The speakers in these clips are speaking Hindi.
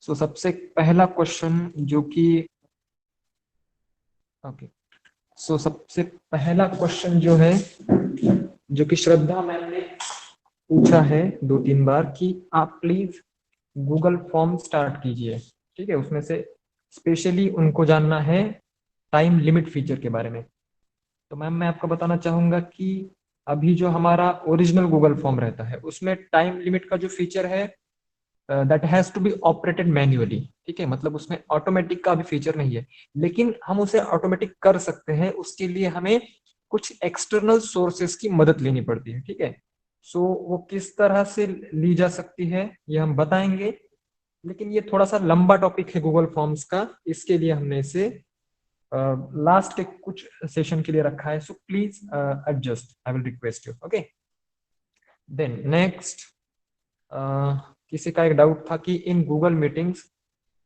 सो सबसे पहला क्वेश्चन जो कि ओके, सो सबसे पहला क्वेश्चन जो है, जो कि श्रद्धा मैम ने पूछा है 2-3 बार कि आप प्लीज गूगल फॉर्म स्टार्ट कीजिए। ठीक है, उसमें से स्पेशली उनको जानना है टाइम लिमिट फीचर के बारे में। तो मैम मैं आपको बताना चाहूंगा कि अभी जो हमारा ओरिजिनल गूगल फॉर्म रहता है उसमें टाइम लिमिट का जो फीचर है that has to be operated manually. ठीक है, मतलब उसमें ऑटोमेटिक का भी फीचर नहीं है, लेकिन हम उसे ऑटोमेटिक कर सकते हैं। उसके लिए हमें कुछ एक्सटर्नल सोर्सेस की मदद लेनी पड़ती है। ठीक है, सो वो किस तरह से ली जा सकती है ये हम बताएंगे, लेकिन ये थोड़ा सा लंबा टॉपिक है गूगल फॉर्म्स का, इसके लिए हमने इसे लास्ट के कुछ सेशन के लिए रखा है। So please adjust, I will request you. Okay, then next, किसी का एक डाउट था कि इन गूगल मीटिंग्स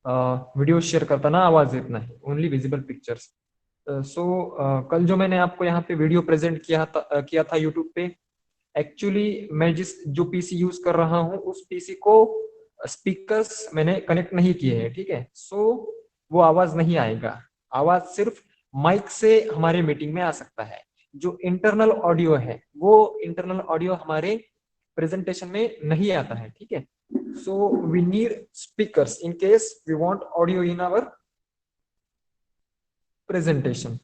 वीडियो शेयर करता ना आवाज इतना ही, ओनली विजिबल पिक्चर्स। सो कल जो मैंने आपको यहाँ पे वीडियो प्रेजेंट किया था यूट्यूब पे, एक्चुअली मैं जिस जो पीसी यूज कर रहा हूँ उस पीसी को स्पीकर्स मैंने कनेक्ट नहीं किए हैं। ठीक है, सो वो आवाज नहीं आएगा, आवाज सिर्फ माइक से हमारे मीटिंग में आ सकता है। जो इंटरनल ऑडियो है वो इंटरनल ऑडियो हमारे प्रेजेंटेशन में नहीं आता है। ठीक है, so we need speakers in case we want audio in our presentation.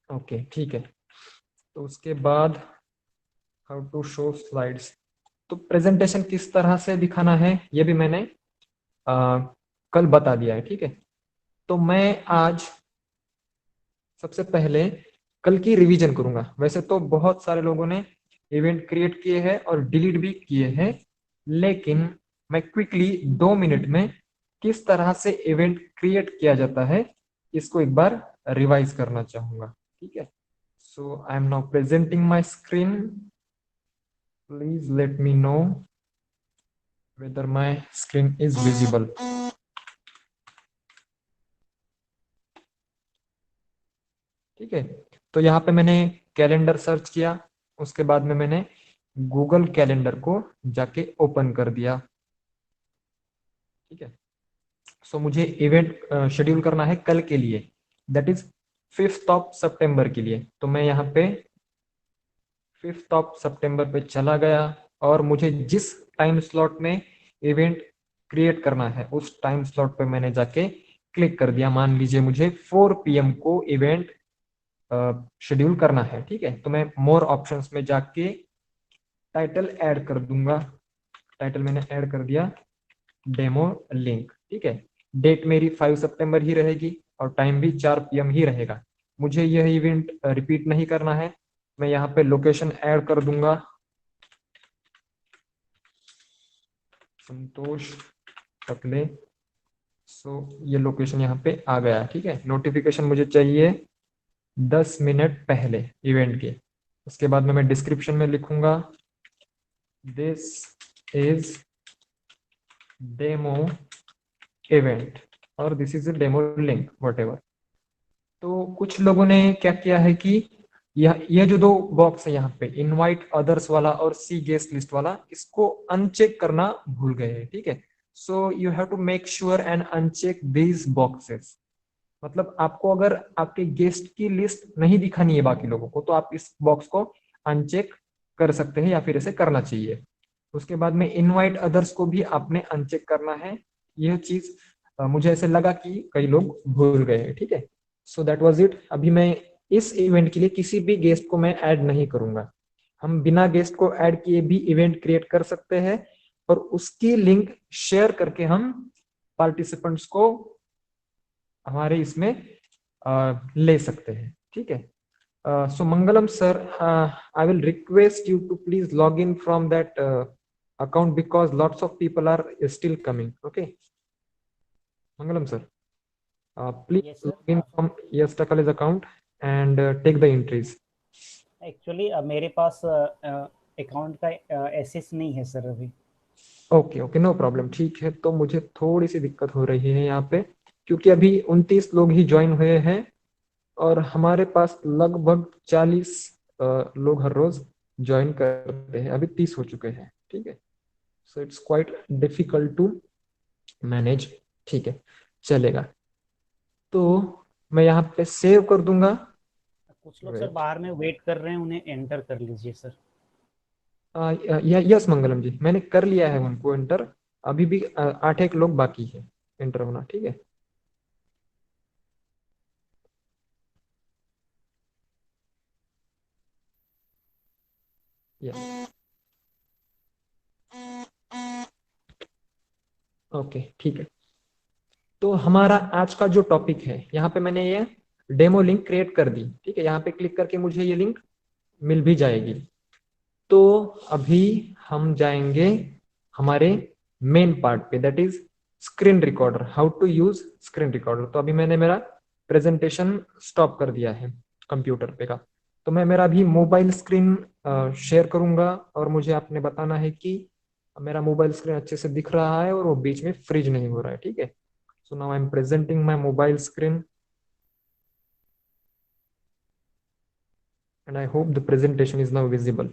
Okay ठीक है, तो उसके बाद हाउ टू शो स्लाइड्स। तो प्रेजेंटेशन किस तरह से दिखाना है ये भी मैंने कल बता दिया है। ठीक है, तो मैं आज सबसे पहले कल की रिवीजन करूंगा। वैसे तो बहुत सारे लोगों ने इवेंट क्रिएट किए हैं और डिलीट भी किए हैं, लेकिन मैं क्विकली 2 मिनट में किस तरह से इवेंट क्रिएट किया जाता है इसको एक बार रिवाइज करना चाहूंगा। ठीक है, so I am now presenting my screen. Please let me know whether my screen is visible। ठीक है, तो यहाँ पे मैंने कैलेंडर सर्च किया, उसके बाद में मैंने गूगल कैलेंडर को जाके ओपन कर दिया। ठीक है, सो मुझे इवेंट शेड्यूल करना है कल के लिए, दैट इज 5 सितंबर के लिए। तो मैं यहाँ पे 5 सितंबर पे चला गया और मुझे जिस टाइम स्लॉट में इवेंट क्रिएट करना है उस टाइम स्लॉट पे मैंने जाके क्लिक कर दिया। मान लीजिए मुझे 4 PM को इवेंट शेड्यूल करना है। ठीक है, तो मैं मोर ऑप्शंस में जाके टाइटल ऐड कर दूंगा। टाइटल मैंने ऐड कर दिया डेमो लिंक। ठीक है, डेट मेरी 5 सितंबर ही रहेगी और टाइम भी 4 PM ही रहेगा। मुझे यह इवेंट रिपीट नहीं करना है। मैं यहाँ पे लोकेशन ऐड कर दूंगा, संतोष टकले। सो ये लोकेशन यहाँ पे आ गया। ठीक है, नोटिफिकेशन मुझे चाहिए 10 मिनट पहले इवेंट के। उसके बाद में मैं डिस्क्रिप्शन में लिखूंगा दिस इज डेमो इवेंट और this is a demo link what ever. तो कुछ लोगों ने क्या किया है कि यह जो दो बॉक्स है यहाँ पे, इनवाइट अदर्स वाला और सी गेस्ट लिस्ट वाला, इसको अनचेक करना भूल गए हैं। ठीक है, so you have to make sure and uncheck these boxes. मतलब आपको अगर आपके गेस्ट की लिस्ट नहीं दिखानी है बाकी लोगों को, तो आप इस बॉक्स को अनचेक कर सकते हैं या फिर इसे करना चाहिए। उसके बाद में इनवाइट अदर्स को भी आपने अनचेक करना है। यह चीज मुझे ऐसे लगा कि कई लोग भूल गए हैं। ठीक है, सो दैट वाज इट। अभी मैं इस इवेंट के लिए किसी भी गेस्ट को मैं ऐड नहीं करूंगा। हम बिना गेस्ट को ऐड किए भी इवेंट क्रिएट कर सकते हैं और उसकी लिंक शेयर करके हम पार्टिसिपेंट्स को हमारे इसमें ले सकते हैं। ठीक है, so Mangalam sir, I will request you to please log in from that account because lots of people are still coming. Okay, Mangalam sir, please yes log sir. in from Yes Takale's account and take the entries. Actually मेरे पास अकाउंट का एक्सेस नहीं है सर अभी। Okay okay, no problem. ठीक है, तो मुझे थोड़ी सी दिक्कत हो रही है यहाँ पे, क्योंकि अभी 29 लोग ही ज्वाइन हुए हैं और हमारे पास लगभग 40 लोग हर रोज ज्वाइन करते हैं। अभी 30 हो चुके हैं। ठीक है, so it's quite difficult to manage, ठीक है, चलेगा। तो मैं यहाँ पे सेव कर दूंगा। कुछ लोग सर वेट, बाहर में वेट कर रहे हैं, उन्हें एंटर कर लीजिए सर। यस मंगलम जी, मैंने कर लिया है उनको एंटर। अभी भी 8 एक लोग बाकी है एंटर होना, ठीक है। यस, ओके, ठीक है। तो हमारा आज का जो टॉपिक है, यहाँ पे मैंने ये डेमो लिंक क्रिएट कर दी, ठीक है। यहाँ पे क्लिक करके मुझे ये लिंक मिल भी जाएगी। तो अभी हम जाएंगे हमारे मेन पार्ट पे, that is screen recorder, how to use screen recorder. तो अभी मैंने मेरा प्रेजेंटेशन स्टॉप कर दिया है कंप्यूटर पे का। तो मैं मेरा अभी मोबाइल स्क्रीन शेयर करूंगा, और मुझे आपने बताना है कि मेरा मोबाइल स्क्रीन अच्छे से दिख रहा है और वो बीच में फ्रीज नहीं हो रहा है, ठीक है। So now I'm presenting my mobile screen, and I hope the presentation is now visible.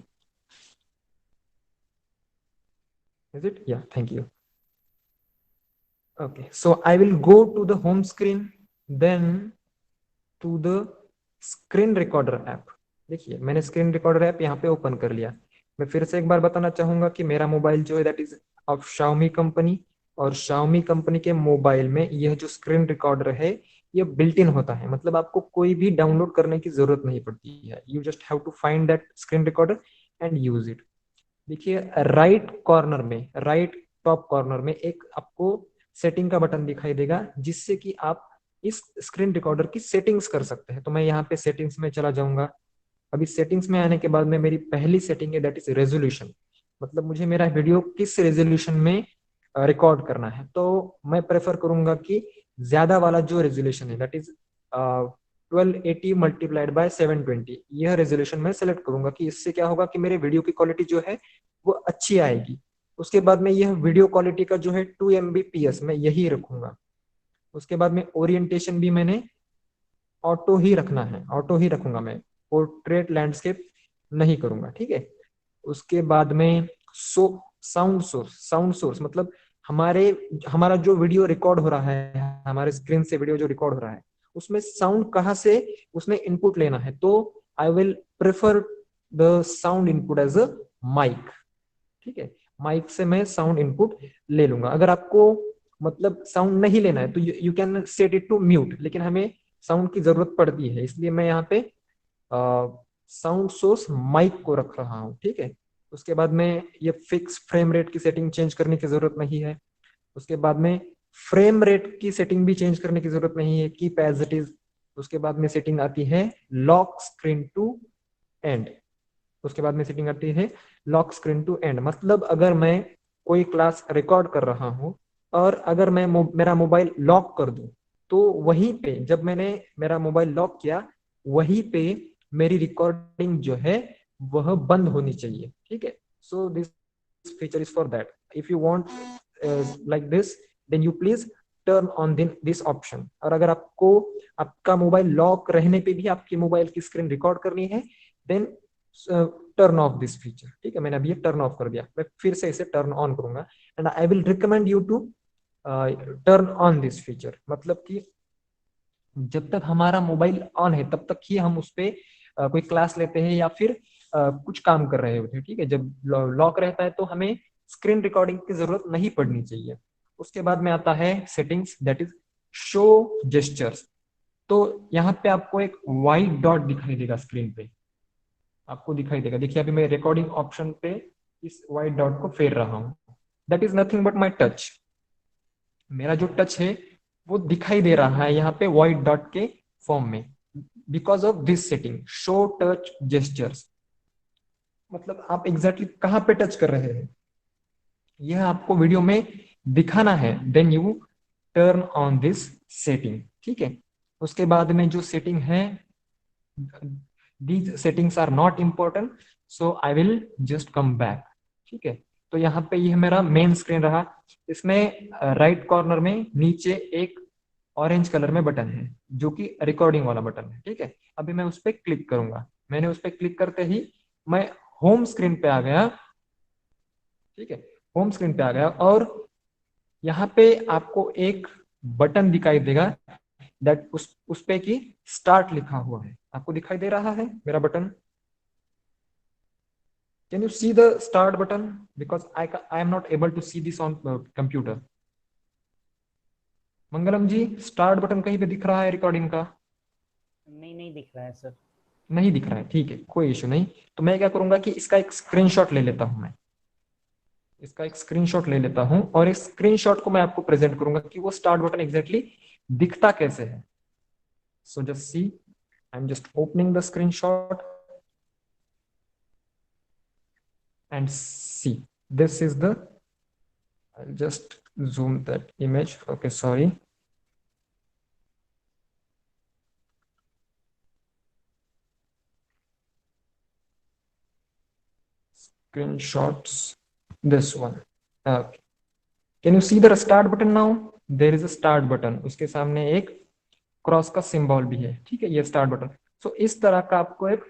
Is it? Yeah, thank you. Okay, so I will go to the home screen, then to the screen recorder app. देखिए मैंने स्क्रीन रिकॉर्डर ऐप यहाँ पे ओपन कर लिया। मैं फिर से एक बार बताना चाहूंगा कि मेरा मोबाइल जो है that is of Xiaomi company, और Xiaomi कंपनी के मोबाइल में यह जो स्क्रीन रिकॉर्डर है ये बिल्ट इन होता है, मतलब आपको कोई भी डाउनलोड करने की जरूरत नहीं पड़ती है। You just have to find that screen recorder and use it. देखिए राइट कॉर्नर में, राइट टॉप कॉर्नर में एक आपको सेटिंग का बटन दिखाई देगा, जिससे कि आप इस स्क्रीन रिकॉर्डर की सेटिंग्स कर सकते हैं। तो मैं यहाँ पे सेटिंग्स में चला जाऊंगा। अभी सेटिंग्स में आने के बाद में मेरी पहली सेटिंग है दैट इज रेजोल्यूशन, मतलब मुझे मेरा वीडियो किस रेजोल्यूशन में रिकॉर्ड करना है। तो मैं प्रेफर करूंगा कि ज्यादा वाला जो रेजोल्यूशन है दैट इज 1280 मल्टीप्लाइड बाय 720, यह रेजोल्यूशन मैं सेलेक्ट करूंगा कि इससे क्या होगा कि मेरे वीडियो की क्वालिटी जो है वो अच्छी आएगी। उसके बाद में यह वीडियो क्वालिटी का जो है 2 Mbps मैं यही रखूंगा। उसके बाद में ओरिएंटेशन भी मैंने ऑटो ही रखना है, ऑटो ही रखूंगा मैं, पोर्ट्रेट लैंडस्केप नहीं करूंगा, ठीक है। उसके बाद में साउंड सोर्स मतलब हमारे हमारा जो वीडियो रिकॉर्ड हो रहा है, हमारे स्क्रीन से वीडियो जो रिकॉर्ड हो रहा है उसमें साउंड कहाँ से उसमें इनपुट लेना है। तो I will prefer the sound input as a mic, ठीक है। माइक से मैं साउंड इनपुट ले लूंगा। अगर आपको मतलब साउंड नहीं लेना है तो you can set it to mute, लेकिन हमें साउंड की जरूरत पड़ती है, इसलिए मैं यहाँ पे साउंड सोर्स माइक को रख रहा हूँ, ठीक है। उसके बाद में ये फिक्स फ्रेम रेट की सेटिंग चेंज करने की जरूरत नहीं है। उसके बाद में फ्रेम रेट की सेटिंग भी चेंज करने की जरूरत नहीं है, कीप एज इट इज। उसके बाद में सेटिंग आती है लॉक स्क्रीन टू एंड। उसके बाद में सेटिंग आती है लॉक स्क्रीन टू एंड, मतलब अगर मैं कोई क्लास रिकॉर्ड कर रहा हूं और अगर मैं मेरा मोबाइल लॉक कर दूं, तो वहीं पे जब मैंने मेरा मोबाइल लॉक किया वहीं पे मेरी रिकॉर्डिंग जो है वह बंद होनी चाहिए, ठीक है। So this feature is for that. If you want like this then you please turn on this option. और अगर आपको आपका मोबाइल लॉक रहने पे भी आपकी मोबाइल की स्क्रीन रिकॉर्ड करनी है then turn off this feature, ठीक है। मैंने अभी ये टर्न ऑफ कर दिया, मैं फिर से इसे टर्न ऑन करूंगा। And I will recommend you to turn on this feature, मतलब कि जब तक हमारा मोबाइल ऑन है तब तक ही हम उस पर कोई क्लास लेते हैं या फिर कुछ काम कर रहे होते हैं, ठीक है। जब लॉक रहता है तो हमें स्क्रीन रिकॉर्डिंग की जरूरत नहीं पड़नी चाहिए। उसके बाद में आता है settings that is show gestures. तो यहाँ पे आपको एक व्हाइट डॉट दिखाई देगा स्क्रीन पे, आपको दिखाई देगा। देखिए अभी मैं रिकॉर्डिंग ऑप्शन पे इस व्हाइट डॉट को फेर रहा हूँ, that is nothing but my touch. मेरा जो टच है वो दिखाई दे रहा है यहाँ पे व्हाइट डॉट के फॉर्म में, because of this setting show touch gestures. मतलब आप एग्जैक्टली कहाँ पे टच कर रहे हैं यह आपको वीडियो में दिखाना है, then you turn on this setting, ठीक है। उसके बाद में जो सेटिंग है, these settings are not important, so I will just come back, ठीक है। तो यहाँ पे यह मेरा मेन स्क्रीन रहा। इसमें राइट कॉर्नर में नीचे एक ऑरेंज कलर में बटन है जो कि रिकॉर्डिंग वाला बटन है, ठीक है। अभी मैं उस पर क्लिक करूंगा। मैंने उस पर क्लिक करते ही मैं होम स्क्रीन पे आ गया, ठीक है। होम स्क्रीन पे आ गया और यहाँ पे आपको एक बटन दिखाई देगा, दैट उस पे की स्टार्ट लिखा हुआ है। आपको दिखाई दे रहा है मेरा button? Can you see the start button? Because I am not able to see this on computer. Mangalam ji, start button कहीं पे दिख रहा है रिकॉर्डिंग का? नहीं, नहीं दिख रहा है सर। नहीं दिख रहा है, ठीक है, कोई इशू नहीं। तो मैं क्या करूंगा कि इसका एक स्क्रीनशॉट ले लेता हूं मैं। इसका एक स्क्रीनशॉट ले लेता हूं और इस स्क्रीनशॉट को मैं आपको प्रेजेंट करूंगा कि वो स्टार्ट बटन एग्जैक्टली दिखता कैसे है। So just see, I am just opening the screenshot and see, this is the, I'll just zoom that image. Okay, sorry. Screenshots, this one. Okay. Can you see the start button now? There is a start button. उसके सामने एक क्रॉस का सिंबल भी है, ठीक है, ये स्टार्ट बटन। सो इस तरह का आपको एक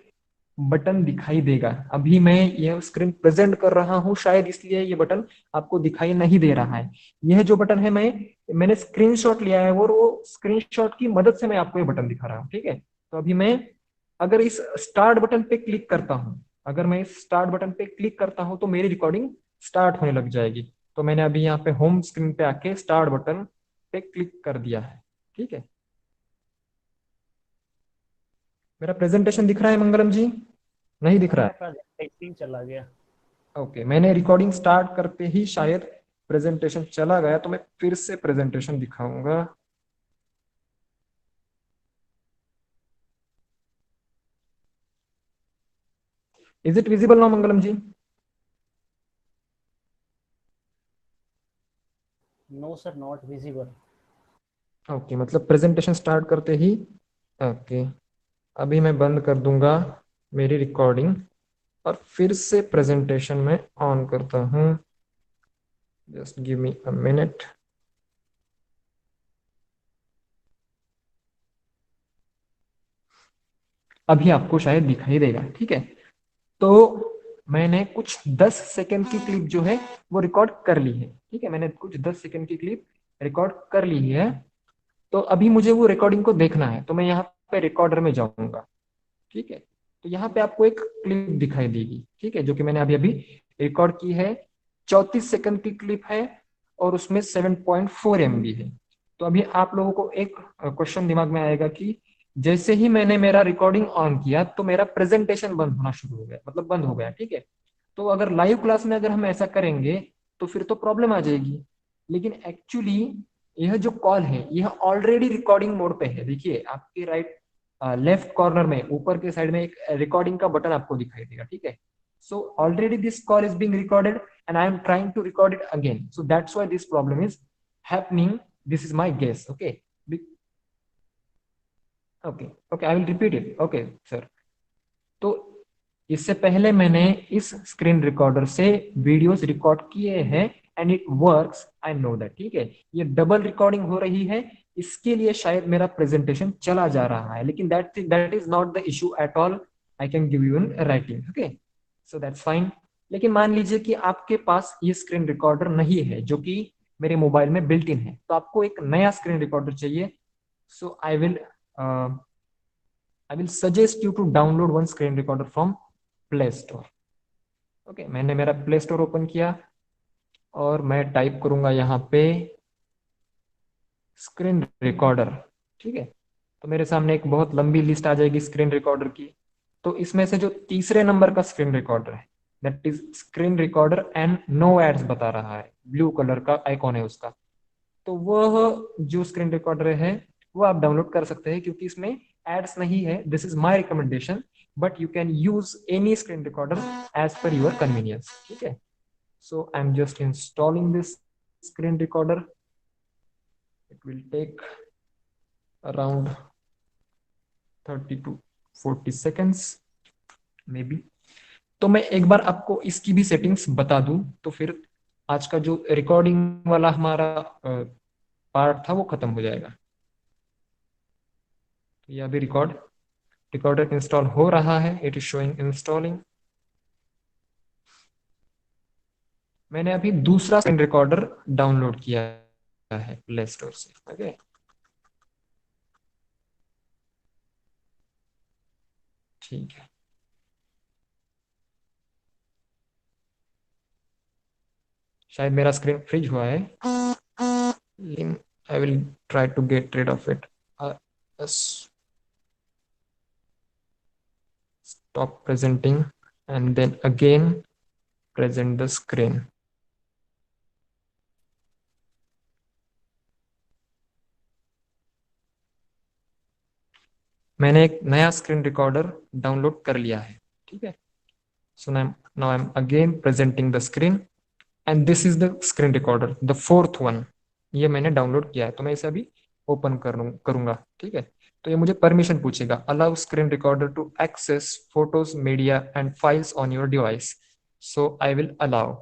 बटन दिखाई देगा। अभी मैं यह स्क्रीन प्रेजेंट कर रहा हूं, शायद इसलिए ये बटन आपको दिखाई नहीं दे रहा है। यह जो बटन है मैंने स्क्रीनशॉट लिया है और वो स्क्रीनशॉट की मदद से मैं आपको ये बटन दिखा रहा हूँ, ठीक है। तो अभी मैं अगर इस स्टार्ट बटन पे क्लिक करता हूँ, अगर मैं इस स्टार्ट बटन पे क्लिक करता हूँ तो मेरी रिकॉर्डिंग स्टार्ट होने लग जाएगी। तो मैंने अभी यहाँ पे होम स्क्रीन पे आके स्टार्ट बटन पे क्लिक कर दिया है, ठीक है। मेरा प्रेजेंटेशन दिख रहा है मंगलम जी? नहीं दिख सर रहा मेरा है? प्रेजेंटेशन चला गया। ओके, मैंने रिकॉर्डिंग स्टार्ट करते ही शायद प्रेजेंटेशन चला गया, तो मैं फिर से प्रेजेंटेशन दिखाऊंगा। Is it visible now Mangalam ji? No sir, not visible. Okay, मतलब प्रेजेंटेशन स्टार्ट करते ही। ओके, अभी मैं बंद कर दूंगा मेरी रिकॉर्डिंग और फिर से प्रेजेंटेशन में ऑन करता हूं। Just give me a minute. अभी आपको शायद दिखाई देगा, ठीक है। तो मैंने कुछ 10 सेकंड की क्लिप जो है वो रिकॉर्ड कर ली है, ठीक है। मैंने कुछ 10 सेकंड की क्लिप रिकॉर्ड कर ली है। तो अभी मुझे वो रिकॉर्डिंग को देखना है, तो मैं यहाँ पे रिकॉर्डर में जाऊंगा, ठीक है। तो यहाँ पे आपको एक क्लिप दिखाई देगी, ठीक है, जो कि मैंने अभी अभी रिकॉर्ड की है। 34 सेकंड की क्लिप है और उसमें 7.4 MB है। तो अभी आप लोगों को एक क्वेश्चन दिमाग में आएगा कि जैसे ही मैंने मेरा रिकॉर्डिंग ऑन किया तो मेरा प्रेजेंटेशन बंद होना शुरू हो गया, मतलब बंद हो गया, ठीक है। तो अगर लाइव क्लास में अगर हम ऐसा करेंगे तो फिर तो प्रॉब्लम आ जाएगी। लेकिन एक्चुअली यह जो कॉल है यह ऑलरेडी रिकॉर्डिंग मोड पे है। देखिए आपके राइट लेफ्ट कॉर्नर में ऊपर के साइड में एक रिकॉर्डिंग का बटन आपको दिखाई देगा, ठीक है। So already this call is being recorded and I am trying to record it again, so that's why this problem is happening. This is my guess, okay. Okay okay, I will repeat it, okay sir. तो इससे पहले मैंने इस स्क्रीन रिकॉर्डर से वीडियोस रिकॉर्ड किए हैं and it works, I know that, ठीक है। ये डबल रिकॉर्डिंग हो रही है, इसके लिए शायद मेरा प्रेजेंटेशन चला जा रहा है, लेकिन that is not the issue at all. I can give you in writing, okay, so that's fine. लेकिन मान लीजिए कि आपके पास ये स्क्रीन रिकॉर्डर नहीं है जो कि मेरे मोबाइल में बिल्ट इन है, तो आपको एक नया स्क्रीन रिकॉर्डर चाहिए। So I will suggest you to download one screen recorder from play store. Okay, मैंने मेरा प्ले स्टोर ओपन किया और मैं टाइप करूंगा यहाँ पे स्क्रीन रिकॉर्डर, ठीक है। तो मेरे सामने एक बहुत लंबी लिस्ट आ जाएगी स्क्रीन रिकॉर्डर की। तो इसमें से जो तीसरे नंबर का स्क्रीन रिकॉर्डर है, that is screen recorder and no ads बता रहा है, ब्लू कलर का आइकॉन है उसका। तो वह जो स्क्रीन रिकॉर्डर है वो आप डाउनलोड कर सकते हैं, क्योंकि इसमें एड्स नहीं है। This is my recommendation, but you can use any screen recorder as per your convenience, ठीक है। So I am just installing this screen recorder. It will take around 30 to 40 seconds maybe. तो मैं एक बार आपको इसकी भी सेटिंग्स बता दूं तो फिर आज का जो रिकॉर्डिंग वाला हमारा पार्ट था वो खत्म हो जाएगा। तो ये अभी रिकॉर्डर इंस्टॉल हो रहा है, इट इज शोइंग इंस्टॉलिंग। मैंने अभी दूसरा स्क्रीन रिकॉर्डर डाउनलोड किया है प्ले स्टोर से। ओके, ठीक है। शायद मेरा स्क्रीन फ्रीज हुआ है, लेकिन I will try to get rid of it. Stop presenting and then again present the screen. मैंने एक नया स्क्रीन रिकॉर्डर डाउनलोड कर लिया है, ठीक है। So now I am again presenting the screen and this is the screen recorder, the fourth one. ये मैंने डाउनलोड किया है, तो मैं इसे अभी ओपन करूंगा, ठीक है। तो ये मुझे परमिशन पूछेगा, allow screen recorder to access photos, media and files on your device. So I will allow.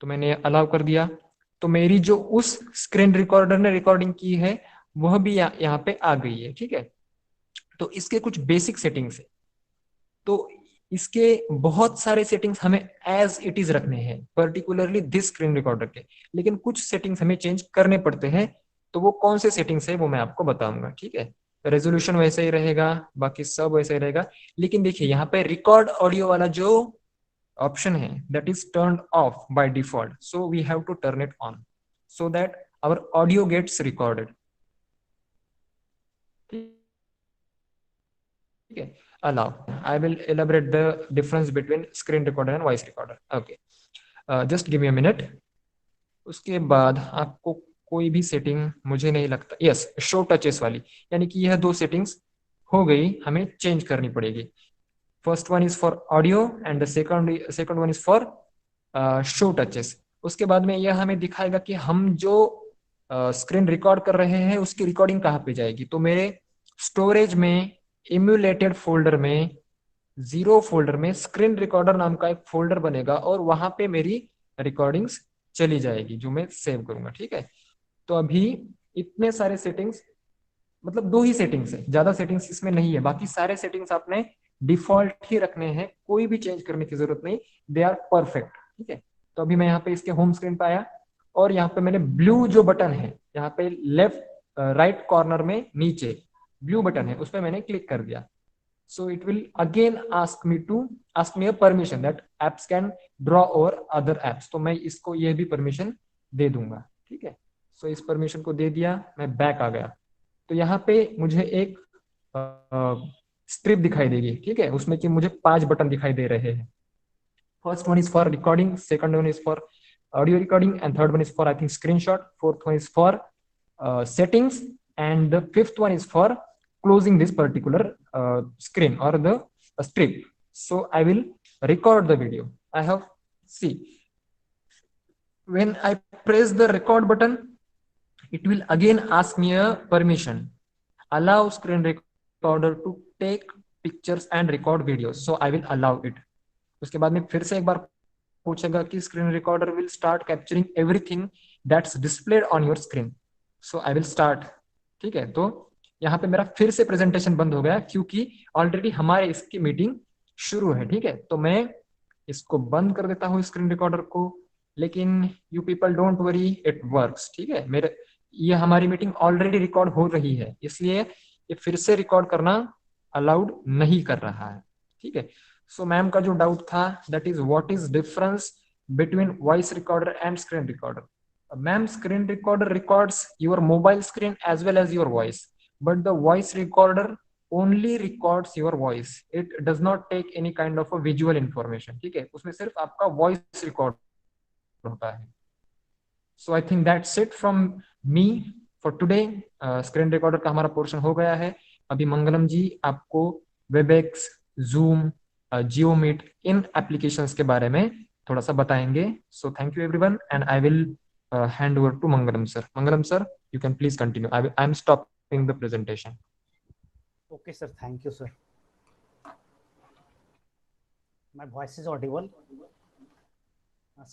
तो मैंने अलाउ कर दिया। तो मेरी जो उस स्क्रीन रिकॉर्डर ने रिकॉर्डिंग की है वह भी यहाँ पे आ गई है, ठीक है। तो इसके कुछ बेसिक सेटिंग्स है। तो इसके बहुत सारे सेटिंग्स हमें एज इट इज रखने हैं, पर्टिकुलरली दिस स्क्रीन रिकॉर्डर के। लेकिन कुछ सेटिंग्स हमें चेंज करने पड़ते हैं। तो वो कौन से सेटिंग्स है वो मैं आपको बताऊंगा, ठीक है। रेजोल्यूशन वैसे ही रहेगा, बाकी सब वैसे ही रहेगा। लेकिन देखिए यहाँ पे रिकॉर्ड ऑडियो वाला जो ऑप्शन है that is turn off by default, so we have to turn it on so that our audio gets recorded, ठीक है। Allow, I will elaborate the difference between screen recorder and voice recorder. Okay, just give me a minute. उसके बाद आपको कोई भी सेटिंग, मुझे नहीं लगता, यस, शो टचेस वाली, यानी कि यह दो सेटिंग्स हो गई, हमें चेंज करनी पड़ेगी। First one is for audio and the second one is for show touches. उसके बाद में यह हमें दिखाएगा कि हम जो स्क्रीन रिकॉर्ड कर रहे हैं उसकी रिकॉर्डिंग कहाँ पे जाएगी। तो मेरे स्टोरेज में इम्यूलेटेड फोल्डर में, जीरो फोल्डर में स्क्रीन रिकॉर्डर नाम का एक फोल्डर बनेगा और वहां पे मेरी रिकॉर्डिंग्स चली जाएगी जो मैं सेव करूंगा, ठीक है। तो अभी इतने सारे सेटिंग्स, मतलब दो ही सेटिंग्स है, ज्यादा सेटिंग्स इसमें नहीं है। बाकी सारे सेटिंग्स आपने डिफॉल्ट ही रखने हैं, कोई भी चेंज करने की जरूरत नहीं, दे आर परफेक्ट, ठीक है। तो अभी मैं यहाँ पे इसके होम स्क्रीन पे आया और यहाँ पे मैंने ब्लू जो बटन है, यहाँ पे लेफ्ट राइट कॉर्नर में नीचे ब्लू बटन है, उस पर मैंने क्लिक कर दिया। so it will again ask me a permission that apps can draw over other apps, तो मैं इसको ये भी परमिशन दे दूंगा, ठीक है। सो इस परमिशन को दे दिया, मैं बैक आ गया। तो यहाँ पे मुझे एक स्ट्रिप दिखाई देगी, ठीक है, उसमें कि मुझे 5 बटन दिखाई दे रहे हैं। First one is for recording, second one is for audio recording and third one is for I think screenshot, fourth one is for settings, and the fifth one is for closing this particular screen or the strip. So I will record the video. I have, see, when I press the record button, it will again ask me a permission, allow screen recorder to take pictures and record videos, so I will allow it. उसके बाद में फिर से एक बार पूछेगा कि screen recorder will start capturing everything that's displayed on your screen, so I will start, ठीक है। तो यहाँ पे मेरा फिर से प्रेजेंटेशन बंद हो गया क्योंकि ऑलरेडी हमारे इसकी मीटिंग शुरू है, ठीक है। तो मैं इसको बंद कर देता हूँ स्क्रीन रिकॉर्डर को, लेकिन you people don't worry, it works, ठीक है। मेरे ये हमारी मीटिंग ऑलरेडी रिकॉर्ड हो रही है, इसलिए ये फिर से रिकॉर्ड करना अलाउड नहीं कर रहा है, ठीक है। सो मैम का जो डाउट था that is what is difference between voice recorder and screen recorder. Ma'am, screen recorder records your mobile screen as well as your voice, but the voice recorder only records your voice, it does not take any kind of a visual information, ठीक है। उसमें सिर्फ आपका वॉइस रिकॉर्ड होता है। So I think that's it from me for today. Screen recorder का हमारा पोर्शन हो गया है। अभी मंगलम जी आपको वेबएक्स, जूम, जियो मीट, इन एप्लीकेशंस के बारे में थोड़ा सा बताएंगे। So thank you everyone and I will hand over to Mangalam sir. Mangalam sir, you can please continue, I am stopping the presentation. Okay, sir. Thank you, sir. My voice is audible.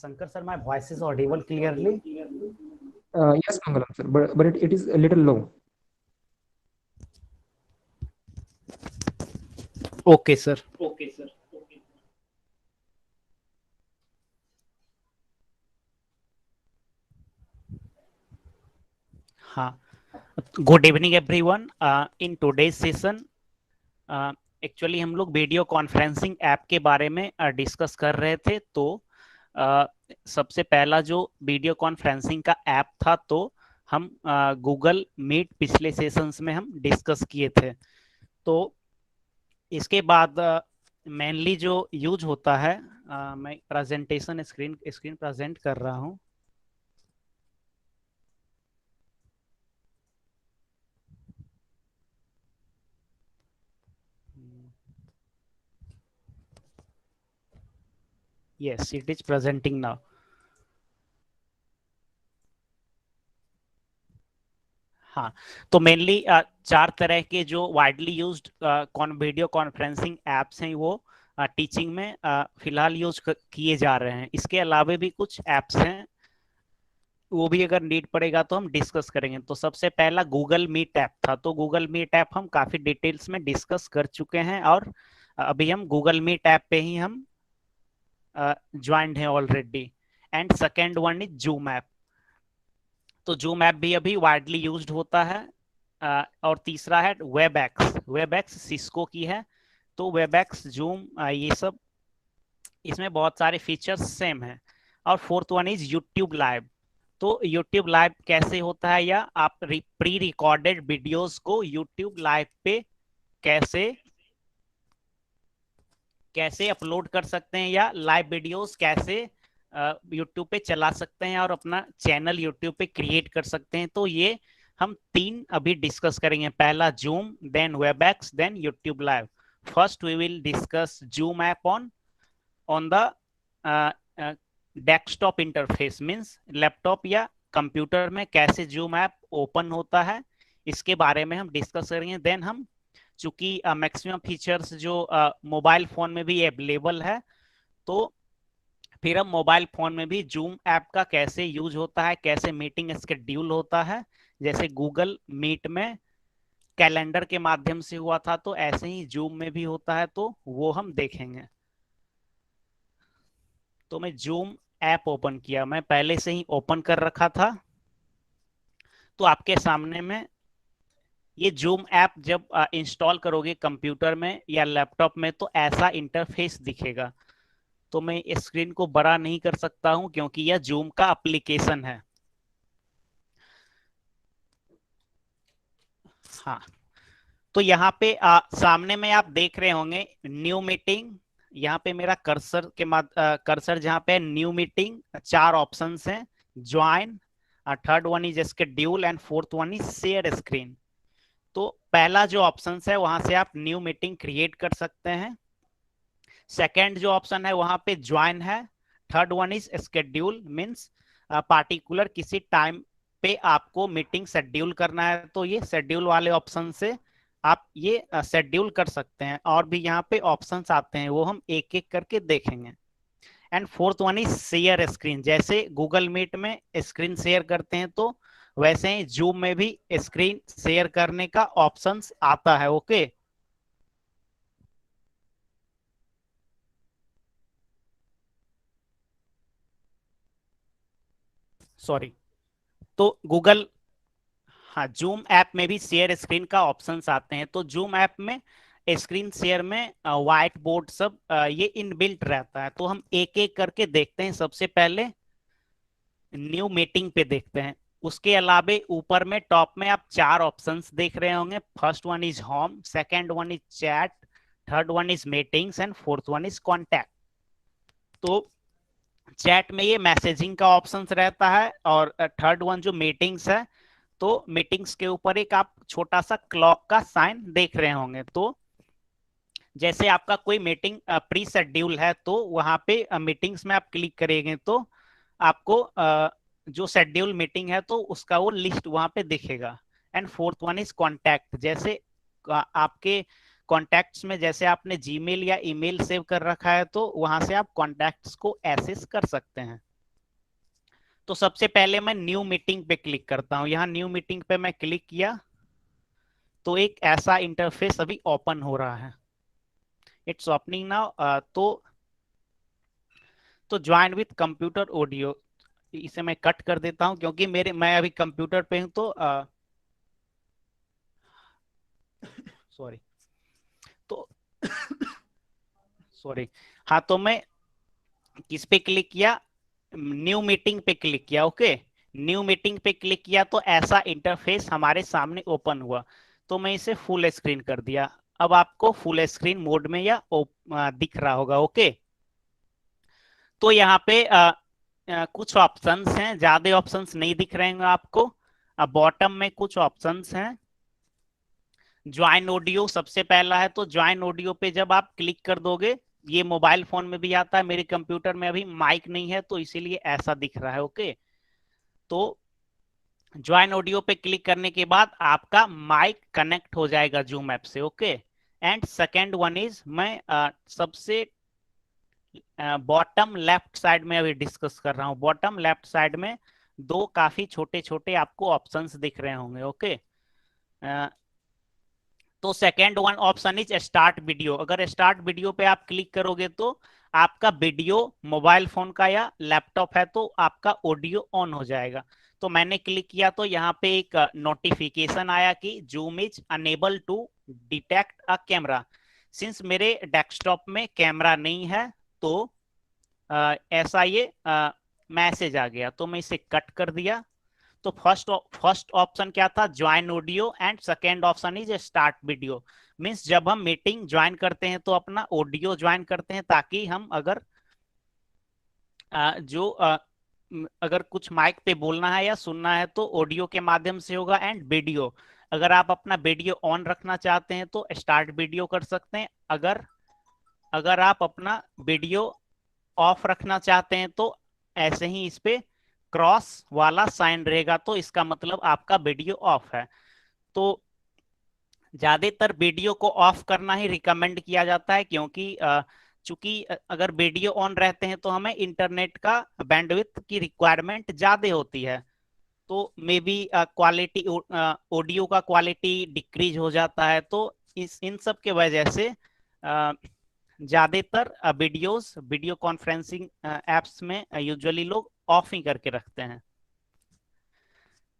Shankar sir, my voice is audible clearly. Yes, Mangalam sir, but it is a little low. Okay, sir. Okay, sir. हाँ, good evening everyone. In today's session actually हम लोग वीडियो कॉन्फ्रेंसिंग ऐप के बारे में डिस्कस कर रहे थे। तो सबसे पहला जो वीडियो कॉन्फ्रेंसिंग का ऐप था, तो हम गूगल मीट पिछले सेशंस में हम डिस्कस किए थे। तो इसके बाद मेनली जो यूज होता है, मैं प्रेजेंटेशन स्क्रीन प्रेजेंट कर रहा हूँ। Yes, it is presenting now. हाँ, तो मेनली 4 तरह के जो widely used video conferencing apps हैं, वो टीचिंग में फिलहाल यूज किए जा रहे हैं। इसके अलावा भी कुछ एप्स हैं, वो भी अगर नीड पड़ेगा तो हम डिस्कस करेंगे। तो सबसे पहला गूगल मीट ऐप था। तो गूगल मीट ऐप हम काफी डिटेल्स में डिस्कस कर चुके हैं, और अभी हम गूगल मीट ऐप पे ही हम ज्वाइंड हैं already. And second one is zoom app. तो जूम ऐप भी अभी वाइडली यूज्ड होता है। और तीसरा है वेबएक्स। वेबएक्स सिस्को की है। तो वेबएक्स, जूम, ये सब, इसमें बहुत सारे फीचर्स सेम हैं। और fourth one is YouTube live. तो यूट्यूब लाइव कैसे होता है, या आप प्री रिकॉर्डेड वीडियोस को यूट्यूब लाइव पे कैसे कैसे अपलोड कर सकते हैं, या लाइव वीडियोस कैसे यूट्यूब पे चला सकते हैं और अपना चैनल यूट्यूब पे क्रिएट कर सकते हैं। तो ये हम 3 अभी डिस्कस करेंगे। पहला Zoom, then Webex, then YouTube live. First we will discuss Zoom app on the desktop interface, means laptop या कंप्यूटर में कैसे जूम ऐप ओपन होता है, इसके बारे में हम डिस्कस करेंगे। देन हम, चूंकि मैक्सिमम फीचर्स जो मोबाइल फोन में भी अवेलेबल है, तो फिर हम मोबाइल फोन में भी जूम ऐप का कैसे यूज होता है, कैसे मीटिंग स्केड्यूल होता है, जैसे गूगल मीट में कैलेंडर के माध्यम से हुआ था, तो ऐसे ही जूम में भी होता है। तो वो हम देखेंगे। तो मैं जूम ऐप ओपन किया, मैं पहले से ही ओपन कर रखा था। तो आपके सामने में ये जूम ऐप जब इंस्टॉल करोगे कंप्यूटर में या लैपटॉप में, तो ऐसा इंटरफेस दिखेगा। तो मैं स्क्रीन को बड़ा नहीं कर सकता हूं, क्योंकि यह जूम का एप्लीकेशन है। हाँ, तो यहाँ पे सामने में आप देख रहे होंगे न्यू मीटिंग। यहाँ पे मेरा कर्सर जहाँ पे न्यू मीटिंग, 4 ऑप्शंस हैं। Join, third one is schedule, and fourth one is share screen. तो पहला जो ऑप्शन है, वहां से आप न्यू मीटिंग क्रिएट कर सकते हैं। सेकेंड जो ऑप्शन है, वहां पे ज्वाइन है। Third one is schedule, means particular किसी टाइम पे आपको मीटिंग शेड्यूल करना है, तो ये शेड्यूल वाले ऑप्शन से आप ये शेड्यूल कर सकते हैं। और भी यहाँ पे ऑप्शंस आते हैं, वो हम एक एक करके देखेंगे। And fourth one is share screen. जैसे गूगल मीट में स्क्रीन शेयर करते हैं, तो वैसे ही जूम में भी स्क्रीन शेयर करने का ऑप्शंस आता है। Okay, sorry. तो गूगल, हाँ, जूम ऐप में भी शेयर स्क्रीन का ऑप्शंस आते हैं। तो जूम ऐप में स्क्रीन शेयर में व्हाइट बोर्ड सब ये इनबिल्ट रहता है। तो हम एक एक करके देखते हैं। सबसे पहले न्यू मीटिंग पे देखते हैं। उसके अलावे ऊपर में टॉप में आप 4 ऑप्शंस देख रहे होंगे। First one is home, second one is chat, third one is meetings, and fourth one is contact. तो चैट में ये मैसेजिंग का ऑप्शन रहता है, और थर्ड वन जो मीटिंग्स है, तो मीटिंग्स के ऊपर एक आप छोटा सा क्लॉक का साइन देख रहे होंगे। तो जैसे आपका कोई मीटिंग प्री शेड्यूल है, तो वहां पे मीटिंग्स में आप क्लिक करेंगे, तो आपको जो शेड्यूल मीटिंग है, तो उसका वो लिस्ट वहां पे दिखेगा। And fourth one is contact. जैसे आपके कॉन्टैक्ट्स में, जैसे आपने जीमेल या ईमेल सेव कर रखा है, तो वहां से आप कॉन्टैक्ट्स को एक्सेस कर सकते हैं। तो सबसे पहले मैं न्यू मीटिंग पे क्लिक करता हूँ। यहाँ न्यू मीटिंग पे मैं क्लिक किया, तो एक ऐसा इंटरफेस अभी ओपन हो रहा है। It's opening now. तो ज्वाइन विथ कंप्यूटर ऑडियो। इसे मैं कट कर देता हूं क्योंकि मैं अभी कंप्यूटर पे हूं तो सॉरी तो सॉरी। हाँ, तो मैं किस पे क्लिक किया, न्यू मीटिंग पे क्लिक किया। ओके, न्यू मीटिंग पे क्लिक किया तो ऐसा इंटरफेस हमारे सामने ओपन हुआ। तो मैं इसे फुल स्क्रीन कर दिया। अब आपको फुल स्क्रीन मोड में या दिख रहा होगा। ओके, तो यहाँ पे कुछ ऑप्शंस हैं, ज्यादा ऑप्शंस नहीं दिख रहे हैं आपको। बॉटम में कुछ ऑप्शंस हैं। ज्वाइन ऑडियो सबसे पहला है, तो ज्वाइन ऑडियो पे जब आप क्लिक कर दोगे, ये मोबाइल फोन में भी आता है, मेरे कंप्यूटर में अभी माइक नहीं है तो इसीलिए ऐसा दिख रहा है। ओके, तो ज्वाइन ऑडियो पे क्लिक करने के बाद आपका माइक कनेक्ट हो जाएगा जूम ऐप से। Okay, and second one is, मैं सबसे बॉटम लेफ्ट साइड में अभी डिस्कस कर रहा हूँ। बॉटम लेफ्ट साइड में दो काफी छोटे छोटे आपको ऑप्शंस दिख रहे होंगे। ओके, तो second one option is start video. अगर स्टार्ट वीडियो पे आप क्लिक करोगे तो आपका वीडियो, मोबाइल फोन का या लैपटॉप है तो आपका ऑडियो ऑन हो जाएगा। तो मैंने क्लिक किया तो यहाँ पे एक नोटिफिकेशन आया कि Zoom is unable to detect a camera. Since मेरे डेस्कटॉप में कैमरा नहीं है तो ऐसा ये मैसेज आ गया, तो मैं इसे कट कर दिया। तो फर्स्ट ऑप्शन क्या था, join audio, and second option is start video. Means जब हम मीटिंग ज्वाइन करते हैं तो अपना ऑडियो ज्वाइन करते हैं ताकि हम अगर अगर कुछ माइक पे बोलना है या सुनना है तो ऑडियो के माध्यम से होगा। एंड वीडियो, अगर आप अपना वीडियो ऑन रखना चाहते हैं तो स्टार्ट वीडियो कर सकते हैं। अगर अगर आप अपना वीडियो ऑफ रखना चाहते हैं तो ऐसे ही इस पे क्रॉस वाला साइन रहेगा, तो इसका मतलब आपका वीडियो ऑफ है। तो ज्यादातर वीडियो को ऑफ करना ही रिकमेंड किया जाता है, क्योंकि चूंकि अगर वीडियो ऑन रहते हैं तो हमें इंटरनेट का बैंडविड्थ की रिक्वायरमेंट ज्यादा होती है, तो मे बी क्वालिटी, ऑडियो का क्वालिटी डिक्रीज हो जाता है। तो इन सब के वजह से ज्यादातर वीडियो कॉन्फ्रेंसिंग एप्स में यूजुअली लोग ऑफ ही करके रखते हैं।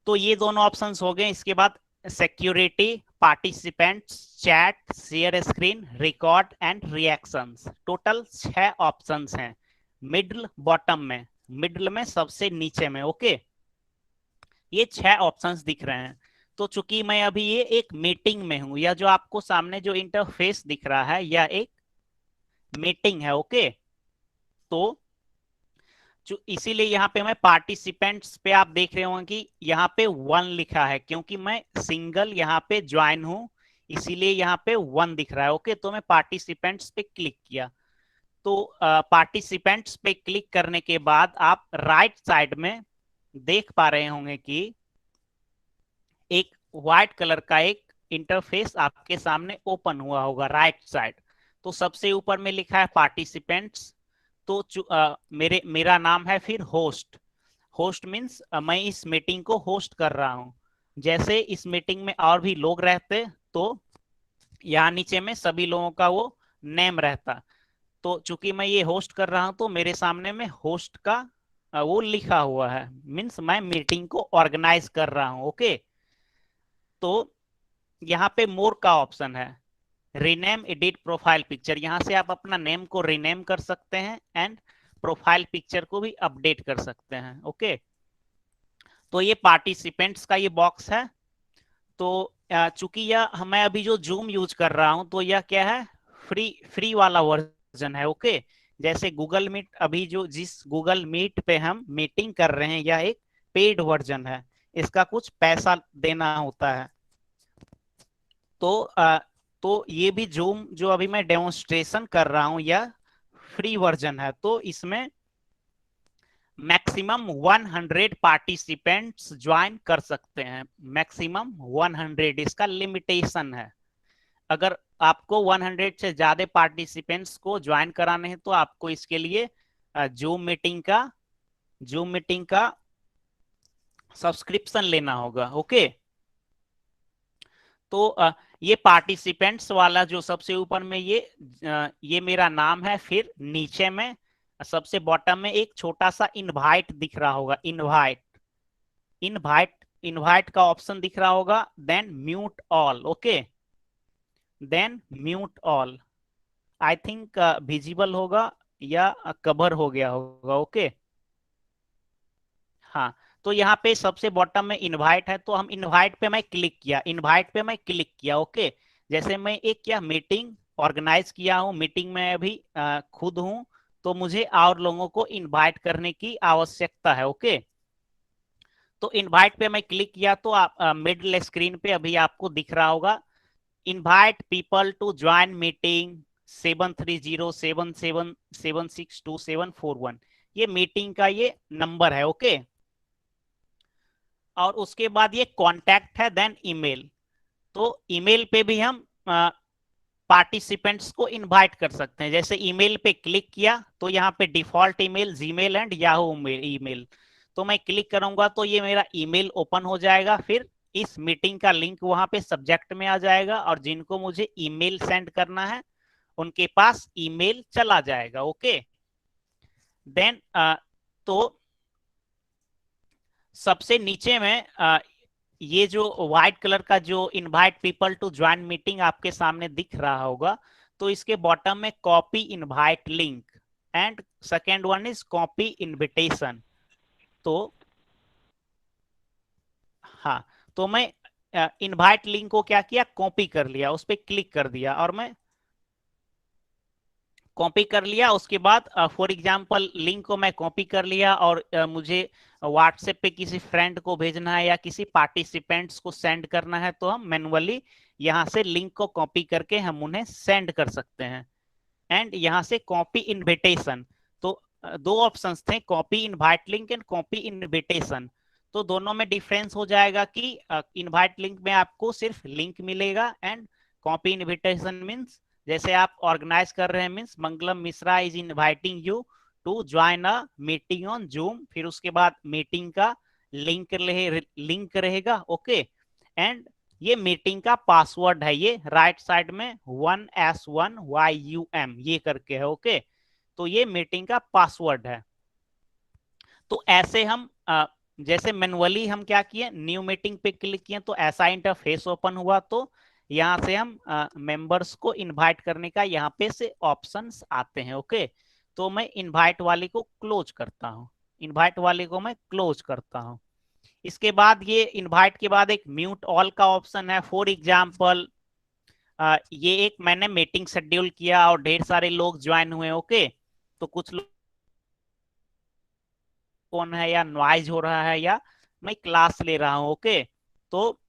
तो ये दोनों ऑप्शंस हो गए। इसके बाद security, participants, chat, share screen, record and reactions, total 6 options हैं। मिडल बॉटम में, मिडल में सबसे नीचे में। ओके, ये 6 ऑप्शंस दिख रहे हैं। तो चूंकि मैं अभी ये एक मीटिंग में हूं, या जो आपको सामने जो इंटरफेस दिख रहा है यह एक मीटिंग है। ओके, तो इसीलिए यहाँ पे मैं पार्टिसिपेंट्स पे आप देख रहे होंगे कि यहाँ पे 1 लिखा है, क्योंकि मैं सिंगल यहाँ पे ज्वाइन हूं, इसीलिए यहाँ पे 1 दिख रहा है। ओके, तो मैं पार्टिसिपेंट्स पे क्लिक किया। तो पार्टिसिपेंट्स पे क्लिक करने के बाद आप राइट साइड में देख पा रहे होंगे कि एक व्हाइट कलर का एक इंटरफेस आपके सामने ओपन हुआ होगा राइट साइड। तो सबसे ऊपर में लिखा है पार्टिसिपेंट्स। तो मेरा नाम है फिर होस्ट। होस्ट मीन्स मैं इस मीटिंग को होस्ट कर रहा हूं। जैसे इस मीटिंग में और भी लोग रहते तो यहाँ नीचे में सभी लोगों का वो नेम रहता। तो चूंकि मैं ये होस्ट कर रहा हूं तो मेरे सामने में होस्ट का वो लिखा हुआ है, मीन्स मैं मीटिंग को ऑर्गेनाइज कर रहा हूं। ओके, तो यहाँ पे मोर का ऑप्शन है, रीनेम एडिट प्रोफाइल पिक्चर। यहाँ से आप अपना नेम को रीनेम कर सकते हैं एंड प्रोफाइल पिक्चर को भी अपडेट कर सकते हैं। ओके, तो ये पार्टिसिपेंट्स का ये बॉक्स है। तो चूंकि यह मैं अभी जो जूम यूज कर रहा हूं तो यह क्या है, फ्री वाला वर्जन है। ओके, जैसे गूगल मीट, अभी जो जिस गूगल मीट पे हम मीटिंग कर रहे हैं यह एक पेड वर्जन है, इसका कुछ पैसा देना होता है। तो तो ये भी जूम जो अभी मैं डेमोन्स्ट्रेशन कर रहा हूं यह फ्री वर्जन है। तो इसमें मैक्सिमम 100 पार्टिसिपेंट्स ज्वाइन कर सकते हैं। मैक्सिमम 100 इसका लिमिटेशन है। अगर आपको 100 से ज्यादा पार्टिसिपेंट्स को ज्वाइन कराने हैं तो आपको इसके लिए जूम मीटिंग का सब्सक्रिप्शन लेना होगा। ओके, तो ये पार्टिसिपेंट्स वाला जो सबसे ऊपर में ये मेरा नाम है, फिर नीचे में सबसे बॉटम में एक छोटा सा इनवाइट दिख रहा होगा, इनवाइट, इनवाइट, इनवाइट का ऑप्शन दिख रहा होगा, then mute all, okay, then mute all, I think visible होगा या कवर हो गया होगा, ओके। हाँ, तो यहाँ पे सबसे बॉटम में इनवाइट है, तो हम इनवाइट पे मैं क्लिक किया, इनवाइट पे मैं क्लिक किया, ओके। जैसे मैं एक क्या मीटिंग ऑर्गेनाइज किया हूँ, मीटिंग में अभी खुद हूँ, तो मुझे और लोगों को इनवाइट करने की आवश्यकता है, ओके। तो इनवाइट पे मैं क्लिक किया तो आप मिडिल स्क्रीन पे अभी आपको दिख रहा होगा, invite people to join meeting 730777762741, ये मीटिंग का ये नंबर है, ओके। और उसके बाद ये कॉन्टैक्ट है, देन ईमेल, तो ईमेल पे भी हम पार्टिसिपेंट्स को इनवाइट कर सकते हैं। जैसे ईमेल पे क्लिक किया तो यहाँ पे default email Gmail and Yahoo email, तो मैं क्लिक करूंगा तो ये मेरा ईमेल ओपन हो जाएगा, फिर इस मीटिंग का लिंक वहां पे सब्जेक्ट में आ जाएगा, और जिनको मुझे ईमेल सेंड करना है उनके पास ईमेल चला जाएगा, ओके। देन तो सबसे नीचे में ये जो व्हाइट कलर का जो invite people to join meeting आपके सामने दिख रहा होगा, तो इसके बॉटम में copy invite link and second one is copy invitation. तो हाँ, तो मैं इनवाइट लिंक को क्या किया, कॉपी कर लिया, उस पर क्लिक कर दिया और मैं कॉपी कर लिया। उसके बाद फॉर एग्जांपल लिंक को मैं कॉपी कर लिया और मुझे व्हाट्सएप पे किसी फ्रेंड को भेजना है या किसी पार्टिसिपेंट्स को सेंड करना है, तो हम मैनुअली यहाँ से लिंक को कॉपी करके हम उन्हें सेंड कर सकते हैं। एंड यहाँ से कॉपी इनविटेशन, तो दो ऑप्शंस थे, copy invite link and copy invitation. तो दोनों में डिफरेंस हो जाएगा कि इनवाइट लिंक में आपको सिर्फ लिंक मिलेगा एंड कॉपी इनविटेशन मीन्स जैसे आप ऑर्गेनाइज कर रहे हैं, means Mangalam Mishra is inviting you to join a meeting on Zoom, फिर उसके बाद मीटिंग का लिंक रहेगा, ओके। एंड ये मीटिंग का पासवर्ड है, ये राइट साइड में 1S1YUM ये करके है, ओके। तो ये मीटिंग का पासवर्ड है। तो ऐसे हम जैसे मैनुअली हम क्या किए, न्यू मीटिंग पे क्लिक किए तो ऐसा इंटरफेस ओपन हुआ, तो यहाँ से हम मेंबर्स को इनवाइट करने का यहाँ पे से ऑप्शंस आते हैं, ओके। तो मैं इनवाइट वाले को क्लोज करता हूँ, इनवाइट वाले को मैं क्लोज करता हूँ। इसके बाद ये इनवाइट के बाद एक म्यूट ऑल का ऑप्शन है। फॉर एग्जांपल ये एक मैंने मीटिंग शेड्यूल किया और ढेर सारे लोग ज्वाइन हुए, ओके। तो कुछ लोग कौन है या नॉइज हो रहा है या मैं क्लास ले रहा हूँ, ओके। तो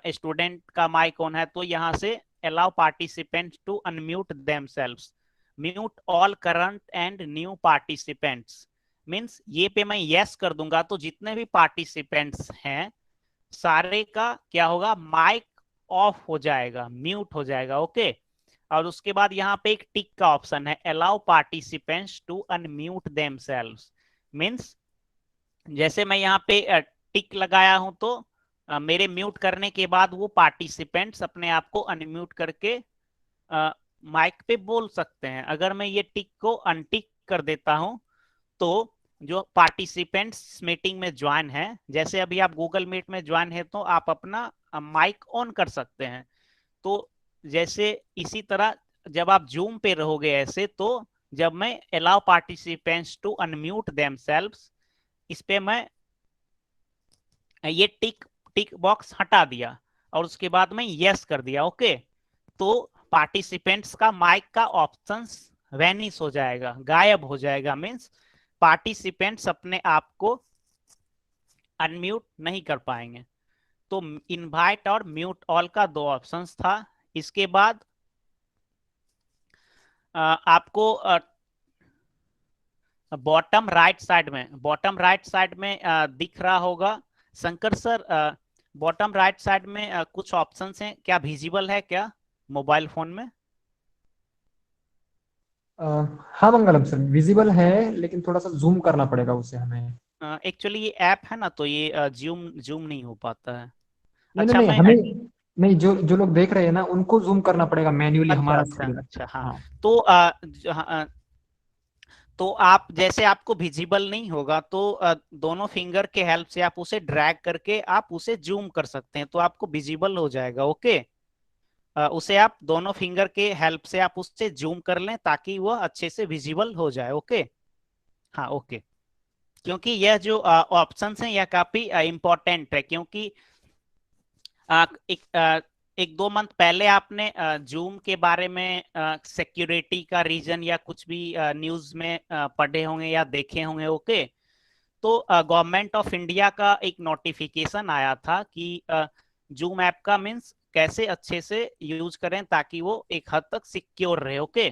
स्टूडेंट का माइक ऑन है, तो यहाँ से allow participants to unmute themselves, mute all current and new participants, means ये पे मैं यस कर दूंगा तो जितने भी पार्टिसिपेंट्स हैं सारे का क्या होगा, माइक ऑफ हो जाएगा, म्यूट हो जाएगा, ओके। और उसके बाद यहाँ पे एक टिक का ऑप्शन है, allow participants to unmute themselves, means जैसे मैं यहाँ पे टिक लगाया हूं तो मेरे म्यूट करने के बाद वो पार्टिसिपेंट्स अपने आप को अनम्यूट करके माइक पे बोल सकते हैं। अगर मैं ये टिक को अनटिक कर देता हूं तो जो पार्टिसिपेंट्स मीटिंग में ज्वाइन है, जैसे अभी आप गूगल मीट में ज्वाइन है तो आप अपना माइक ऑन कर सकते हैं। तो जैसे इसी तरह जब आप जूम पे रहोगे ऐसे, तो जब मैं allow participants to unmute themselves इस पे मैं ये टिक टिक बॉक्स हटा दिया और उसके बाद मैं यस कर दिया, ओके। तो पार्टिसिपेंट्स का माइक का ऑप्शंस वैनिश हो जाएगा, गायब हो जाएगा, मीन्स पार्टिसिपेंट्स अपने आप को अनम्यूट नहीं कर पाएंगे। तो इनवाइट और म्यूट ऑल का दो ऑप्शंस था। इसके बाद आपको बॉटम राइट साइड में दिख रहा होगा, Shankar sir, bottom right side में कुछ ऑप्शंस हैं, क्या विजिबल है क्या मोबाइल फोन में? हाँ मंगलम सर, विजिबल है लेकिन थोड़ा सा जूम करना पड़ेगा उसे हमें। एक्चुअली ये ऐप है ना, तो ये जूम जूम नहीं हो पाता है। नहीं नहीं अच्छा नहीं, मैं हमें नहीं, जो जो लोग देख रहे हैं ना उनको जूम करना पड़ेगा मैन्युअली अच्छा हमारा अच्छा स्क्रीन। अच्छा, हाँ। हाँ। तो तो आप जैसे आपको विजिबल नहीं होगा तो दोनों फिंगर के हेल्प से आप उसे ड्रैग करके आप उसे जूम कर सकते हैं, तो आपको विजिबल हो जाएगा। ओके, उसे आप दोनों फिंगर के हेल्प से आप उससे जूम कर लें ताकि वह अच्छे से विजिबल हो जाए। ओके, हाँ ओके। क्योंकि यह जो ऑप्शंस हैं यह काफी इंपॉर्टेंट है, क्योंकि एक दो मंथ पहले आपने जूम के बारे में सिक्योरिटी का रीजन या कुछ भी न्यूज में पढ़े होंगे या देखे होंगे। ओके, तो गवर्नमेंट ऑफ इंडिया का एक नोटिफिकेशन आया था कि जूम ऐप का मीन्स कैसे अच्छे से यूज करें ताकि वो एक हद तक सिक्योर रहे। ओके,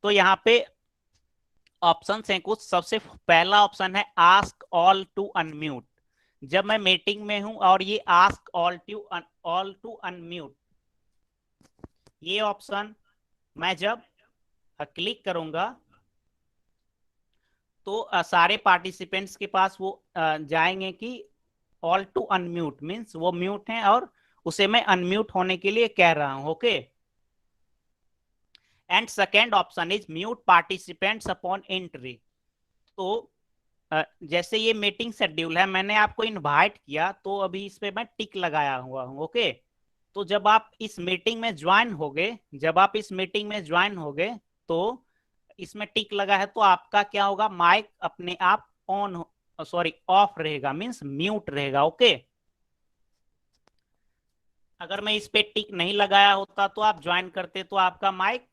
तो यहाँ पे ऑप्शन हैं कुछ। सबसे पहला ऑप्शन है आस्क ऑल टू अनम्यूट। जब मैं मीटिंग में हूं और ये आस्क ऑल टू अनम्यूट, ये ऑप्शन मैं जब क्लिक करूंगा तो सारे पार्टिसिपेंट्स के पास वो जाएंगे कि ऑल टू अनम्यूट मीन्स वो म्यूट हैं और उसे मैं अनम्यूट होने के लिए कह रहा हूं। Okay, and second option is mute participants upon entry. तो जैसे ये मीटिंग शेड्यूल है, मैंने आपको इनवाइट किया तो अभी इस पे मैं टिक लगाया हुआ हूँ। ओके, तो जब आप इस मीटिंग में ज्वाइन होगे, जब आप इस मीटिंग में ज्वाइन होगे तो इसमें टिक लगा है तो आपका क्या होगा, माइक अपने आप ऑन सॉरी ऑफ रहेगा, मींस म्यूट रहेगा। ओके, अगर मैं इस पे टिक नहीं लगाया होता तो आप ज्वाइन करते तो आपका माइक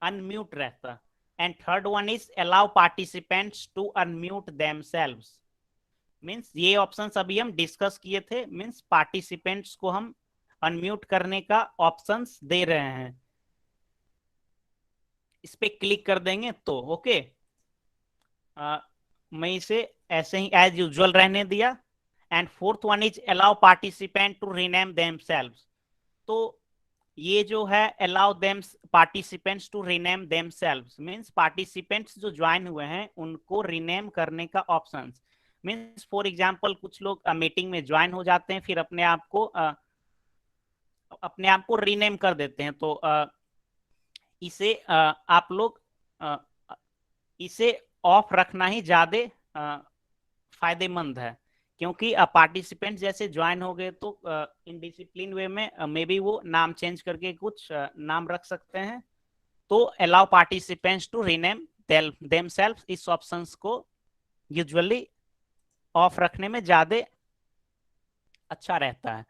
अनम्यूट रहता। And third one is allow participants to unmute themselves. Means ये ऑप्शंस अभी हम डिस्कस किए थे, मीन्स पार्टिसिपेंट्स को हम अनम्यूट करने का ऑप्शंस दे रहे हैं। इस पे क्लिक कर देंगे तो ओके, मैं इसे ऐसे ही एज यूजुअल रहने दिया। And fourth one is allow participant to rename themselves. तो ये जो है allow them participants to rename themselves means participants जो ज्वाइन हुए हैं उनको रीनेम करने का ऑप्शंस। मींस फॉर एग्जांपल कुछ लोग मीटिंग में ज्वाइन हो जाते हैं फिर अपने आप को रीनेम कर देते हैं, तो इसे आप लोग इसे ऑफ रखना ही ज्यादा फायदेमंद है, क्योंकि पार्टिसिपेंट जैसे ज्वाइन हो गए तो इन डिसिप्लिन वे में मे बी वो नाम चेंज करके कुछ नाम रख सकते हैं। तो allow participants to rename themselves, इस ऑप्शंस को यूजुअली ऑफ रखने में ज्यादा अच्छा रहता है।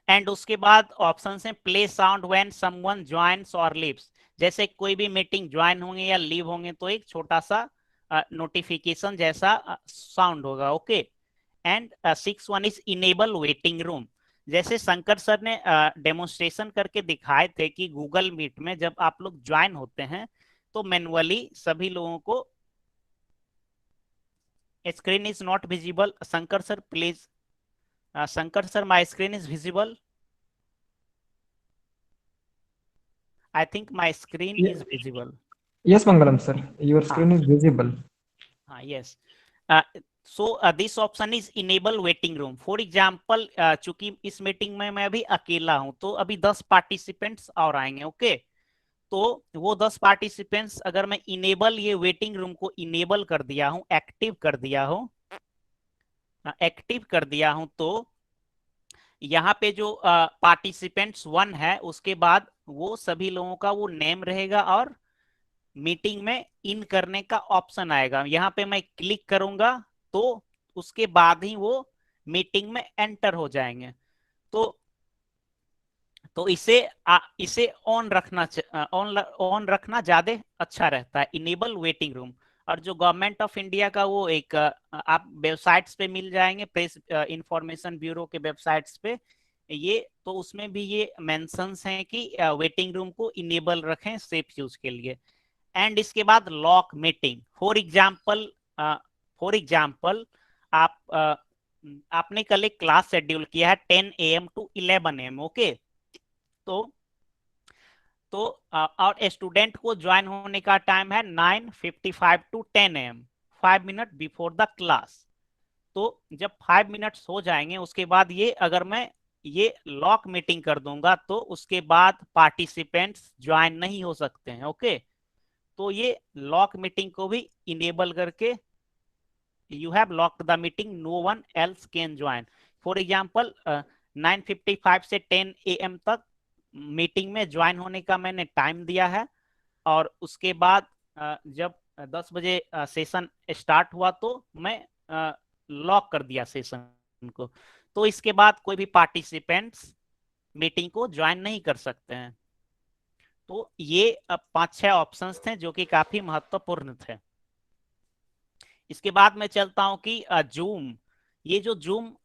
एंड उसके बाद ऑप्शन है play sound when someone joins और लीव्स। जैसे कोई भी मीटिंग ज्वाइन होंगे या लीव होंगे तो एक छोटा सा नोटिफिकेशन जैसा साउंड होगा। Okay, and six one is enable waiting room. जैसे शंकर सर ने डेमोन्स्ट्रेशन करके दिखाए थे कि गूगल मीट में जब आप लोग ज्वाइन होते हैं तो मैनुअली सभी लोगों को screen is not visible. Shankar sir please, Shankar sir my screen is visible, I think my screen is visible. Yes, Mangalam sir, your हाँ screen is visible. हाँ yes. So this option is enable waiting room. For example चूंकि इस मीटिंग में मैं अभी अकेला हूं तो अभी 10 पार्टिसिपेंट्स और आएंगे। ओके, तो वो 10 पार्टिसिपेंट्स अगर मैं इनेबल ये वेटिंग रूम को इनेबल कर दिया हूं, एक्टिव कर दिया हूं तो यहाँ पे जो पार्टिसिपेंट्स 1 है उसके बाद वो सभी लोगों का वो नेम रहेगा और मीटिंग में इन करने का ऑप्शन आएगा। यहाँ पे मैं क्लिक करूंगा तो उसके बाद ही वो मीटिंग में एंटर हो जाएंगे। तो इसे ऑन रखना ज्यादा अच्छा रहता है, इनेबल वेटिंग रूम। और जो गवर्नमेंट ऑफ इंडिया का वो एक आप वेबसाइट्स पे मिल जाएंगे, प्रेस इंफॉर्मेशन ब्यूरो के वेबसाइट्स पे, ये तो उसमें भी ये मेंशंस हैं कि वेटिंग रूम को इनेबल रखें सेफ यूज के लिए। एंड इसके बाद लॉक मीटिंग। फॉर एग्जाम्पल आप आपने कल एक क्लास शेड्यूल किया है 10 AM टू 11 AM। ओके, तो तो और स्टूडेंट को ज्वाइन होने का टाइम है 9:55 to 10 AM, 5 minute before the class. तो जब 5 मिनट्स हो जाएंगे उसके बाद ये अगर मैं ये लॉक मीटिंग कर दूंगा तो उसके बाद पार्टिसिपेंट्स ज्वाइन नहीं हो सकते हैं। ओके, तो ये लॉक मीटिंग को भी इनेबल करके you have locked the meeting, no one else can join. For example 9:55 से 10 AM तक मीटिंग में ज्वाइन होने का मैंने टाइम दिया है, और उसके बाद जब 10 बजे सेशन स्टार्ट हुआ तो मैं लॉक कर दिया सेशन को। तो इसके बाद कोई भी पार्टिसिपेंट्स मीटिंग को ज्वाइन नहीं कर सकते हैं। तो ये 5-6 ऑप्शंस थे जो कि काफी महत्वपूर्ण थे। इसके बाद मैं चलता हूं कि जूम, ये जो जूम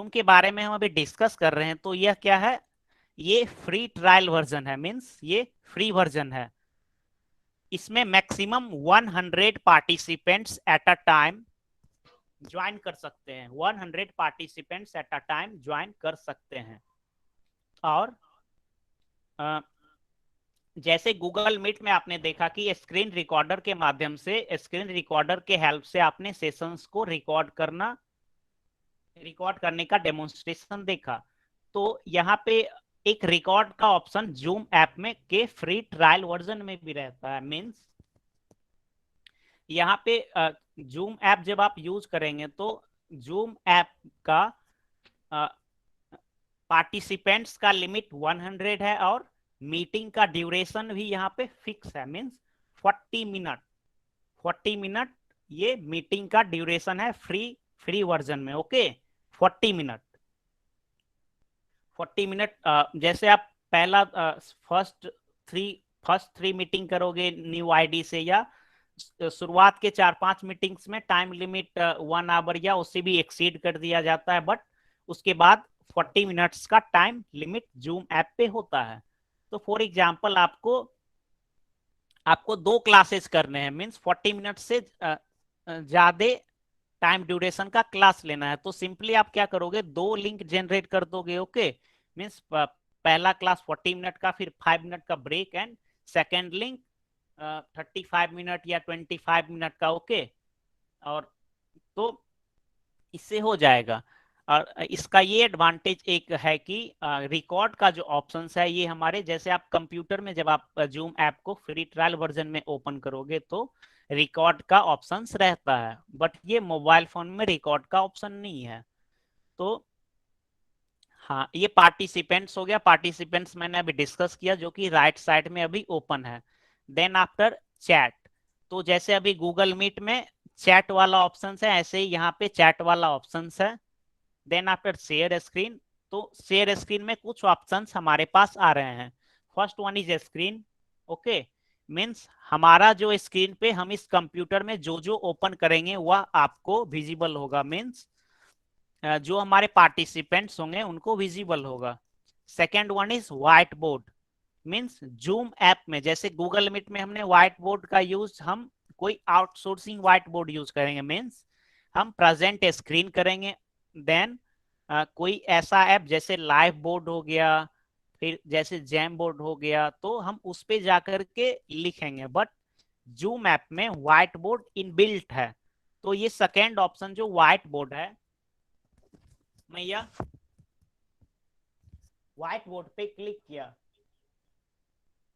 के बारे में हम अभी डिस्कस कर रहे हैं, तो यह क्या है, ये फ्री ट्रायल वर्जन है, मींस ये फ्री वर्जन है। इसमें maximum 100 participants at a time join कर सकते हैं, 100 participants at a time join कर सकते हैं। और जैसे गूगल मीट में आपने देखा कि स्क्रीन रिकॉर्डर के माध्यम से, स्क्रीन रिकॉर्डर के हेल्प से आपने सेशंस को रिकॉर्ड करने का डेमोन्स्ट्रेशन देखा। तो यहाँ पे एक रिकॉर्ड का ऑप्शन जूम ऐप में के फ्री ट्रायल वर्जन में भी रहता है। मींस यहाँ पे जूम ऐप जब आप यूज करेंगे तो जूम ऐप का पार्टिसिपेंट्स का लिमिट 100 है, और मीटिंग का ड्यूरेशन भी यहाँ पे फिक्स है, मींस 40 मिनट ये मीटिंग का ड्यूरेशन है फ्री वर्जन में। ओके 40 मिनट जैसे आप पहला फर्स्ट थ्री मीटिंग करोगे न्यू आईडी से, या शुरुआत के 4-5 मीटिंग्स में टाइम लिमिट 1 आवर या उससे भी एक्सीड कर दिया जाता है, बट उसके बाद 40 मिनट्स का टाइम लिमिट जूम ऐप पे होता है। तो फॉर एग्जांपल आपको 2 क्लासेस करने हैं, मींस 40 मिनट से ज्यादा टाइम ड्यूरेशन का क्लास लेना है, तो सिंपली आप क्या करोगे, 2 लिंक जनरेट कर दोगे। ओके मींस पहला क्लास 40 मिनट का, फिर 5 मिनट का break, and second link 35 minute या 25 मिनट का। ओके और तो इससे हो जाएगा। और इसका ये एडवांटेज एक है कि रिकॉर्ड का जो ऑप्शन है, ये हमारे जैसे आप कंप्यूटर में जब आप जूम ऐप को फ्री ट्रायल वर्जन में ओपन करोगे तो रिकॉर्ड का ऑप्शन रहता है, बट ये मोबाइल फोन में रिकॉर्ड का ऑप्शन नहीं है। तो हाँ, ये पार्टिसिपेंट्स हो गया। पार्टिसिपेंट्स मैंने अभी डिस्कस किया, जो कि राइट साइड में अभी ओपन है। देन आफ्टर चैट, तो जैसे अभी गूगल मीट में चैट वाला ऑप्शन है, ऐसे ही यहाँ पे चैट वाला ऑप्शन है। देन आफ्टर शेयर स्क्रीन, तो शेयर स्क्रीन में कुछ ऑप्शंस हमारे पास आ रहे हैं। First one is screen. Okay means हमारा जो स्क्रीन पे हम इस कंप्यूटर में जो जो ओपन करेंगे वह आपको विजिबल होगा, मींस जो हमारे पार्टिसिपेंट्स होंगे उनको विजिबल होगा। Second one is white board, means zoom app में जैसे गूगल मीट में हमने व्हाइट बोर्ड का यूज, हम कोई आउटसोर्सिंग व्हाइट बोर्ड यूज करेंगे, मींस हम प्रेजेंट स्क्रीन करेंगे। देन कोई ऐसा ऐप जैसे लाइव बोर्ड हो गया, फिर जैसे जैम बोर्ड हो गया, तो हम उस पे जाकर के लिखेंगे। बट जूम ऐप में व्हाइट बोर्ड इनबिल्ट है। तो ये सेकेंड ऑप्शन जो व्हाइट बोर्ड है, मैया व्हाइट बोर्ड पे क्लिक किया,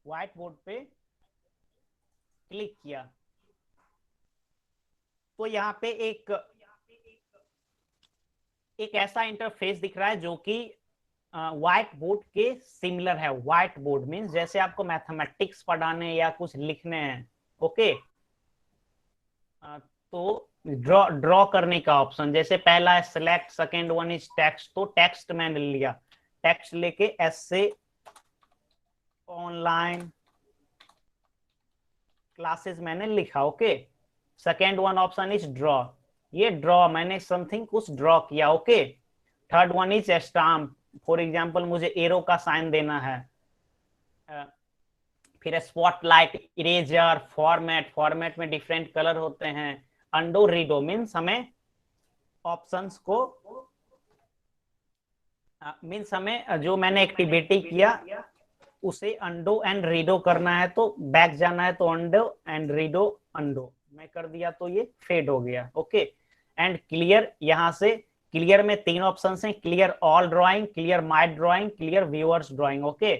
व्हाइट बोर्ड पे क्लिक किया तो यहाँ पे एक ऐसा इंटरफेस दिख रहा है जो कि व्हाइट बोर्ड के सिमिलर है। व्हाइट बोर्ड मींस जैसे आपको मैथमेटिक्स पढ़ाने या कुछ लिखने हैं। ओके तो ड्रॉ करने का ऑप्शन, जैसे पहला है select, second one is text, तो टेक्स्ट मैंने लिया, टेक्स्ट लेके ऐसे ऑनलाइन क्लासेस मैंने लिखा। Okay second one option is draw, ये ड्रॉ मैंने समथिंग कुछ ड्रॉ किया। Okay third one is stamp, for example मुझे एरो का साइन देना है। फिर स्पॉटलाइट, इरेजर, फॉर्मेट में डिफरेंट कलर होते हैं। अंडो, रीडो मीन्स हमें ऑप्शंस को मीन्स हमें जो मैंने एक्टिविटी किया उसे अंडो एंड रीडो करना है, तो बैक जाना है तो अंडो एंड रीडो अंडो मैं कर दिया तो ये फेड हो गया। ओके एंड क्लियर, यहां से क्लियर में 3 ऑप्शन हैं, clear all drawing, clear my drawing, clear viewers drawing. Okay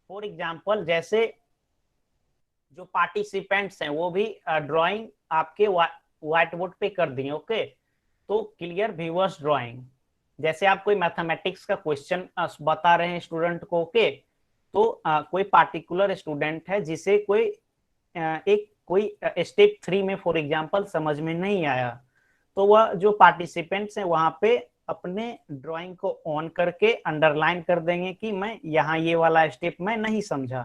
for example जैसे जो पार्टिसिपेंट्स हैं वो भी ड्राइंग आपके व्हाइट बोर्ड पे कर दिए। ओके, तो क्लियर व्यूअर्स ड्राइंग, जैसे आप कोई मैथमेटिक्स का क्वेश्चन बता रहे हैं स्टूडेंट को। ओके, तो कोई पार्टिकुलर स्टूडेंट है जिसे कोई स्टेप 3 में फॉर एग्जांपल समझ में नहीं आया, तो वह जो पार्टिसिपेंट्स हैं वहां पे अपने ड्राइंग को ऑन करके अंडरलाइन कर देंगे कि मैं यहाँ ये वाला स्टेप मैं नहीं समझा,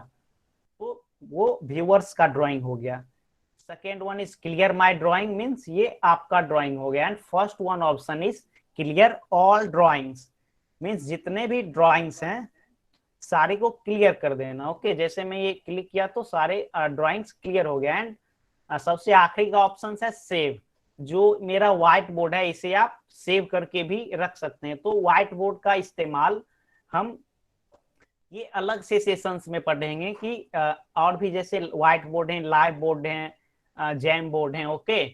तो वो व्यूअर्स का ड्राइंग हो गया। Second one is clear my drawing, means ये आपका ड्राइंग हो गया। And first one option is clear all drawings, means जितने भी ड्राइंग्स हैं सारे को क्लियर कर देना। ओके, जैसे मैं ये क्लिक किया तो सारे ड्राइंग्स क्लियर हो गया। एंड सबसे आखिरी का ऑप्शन है सेव, जो मेरा व्हाइट बोर्ड है इसे आप सेव करके भी रख सकते हैं। तो व्हाइट बोर्ड का इस्तेमाल हम ये अलग से सेशंस में पढ़ेंगे कि और भी जैसे व्हाइट बोर्ड है, लाइव बोर्ड है, जैम बोर्ड है। ओके,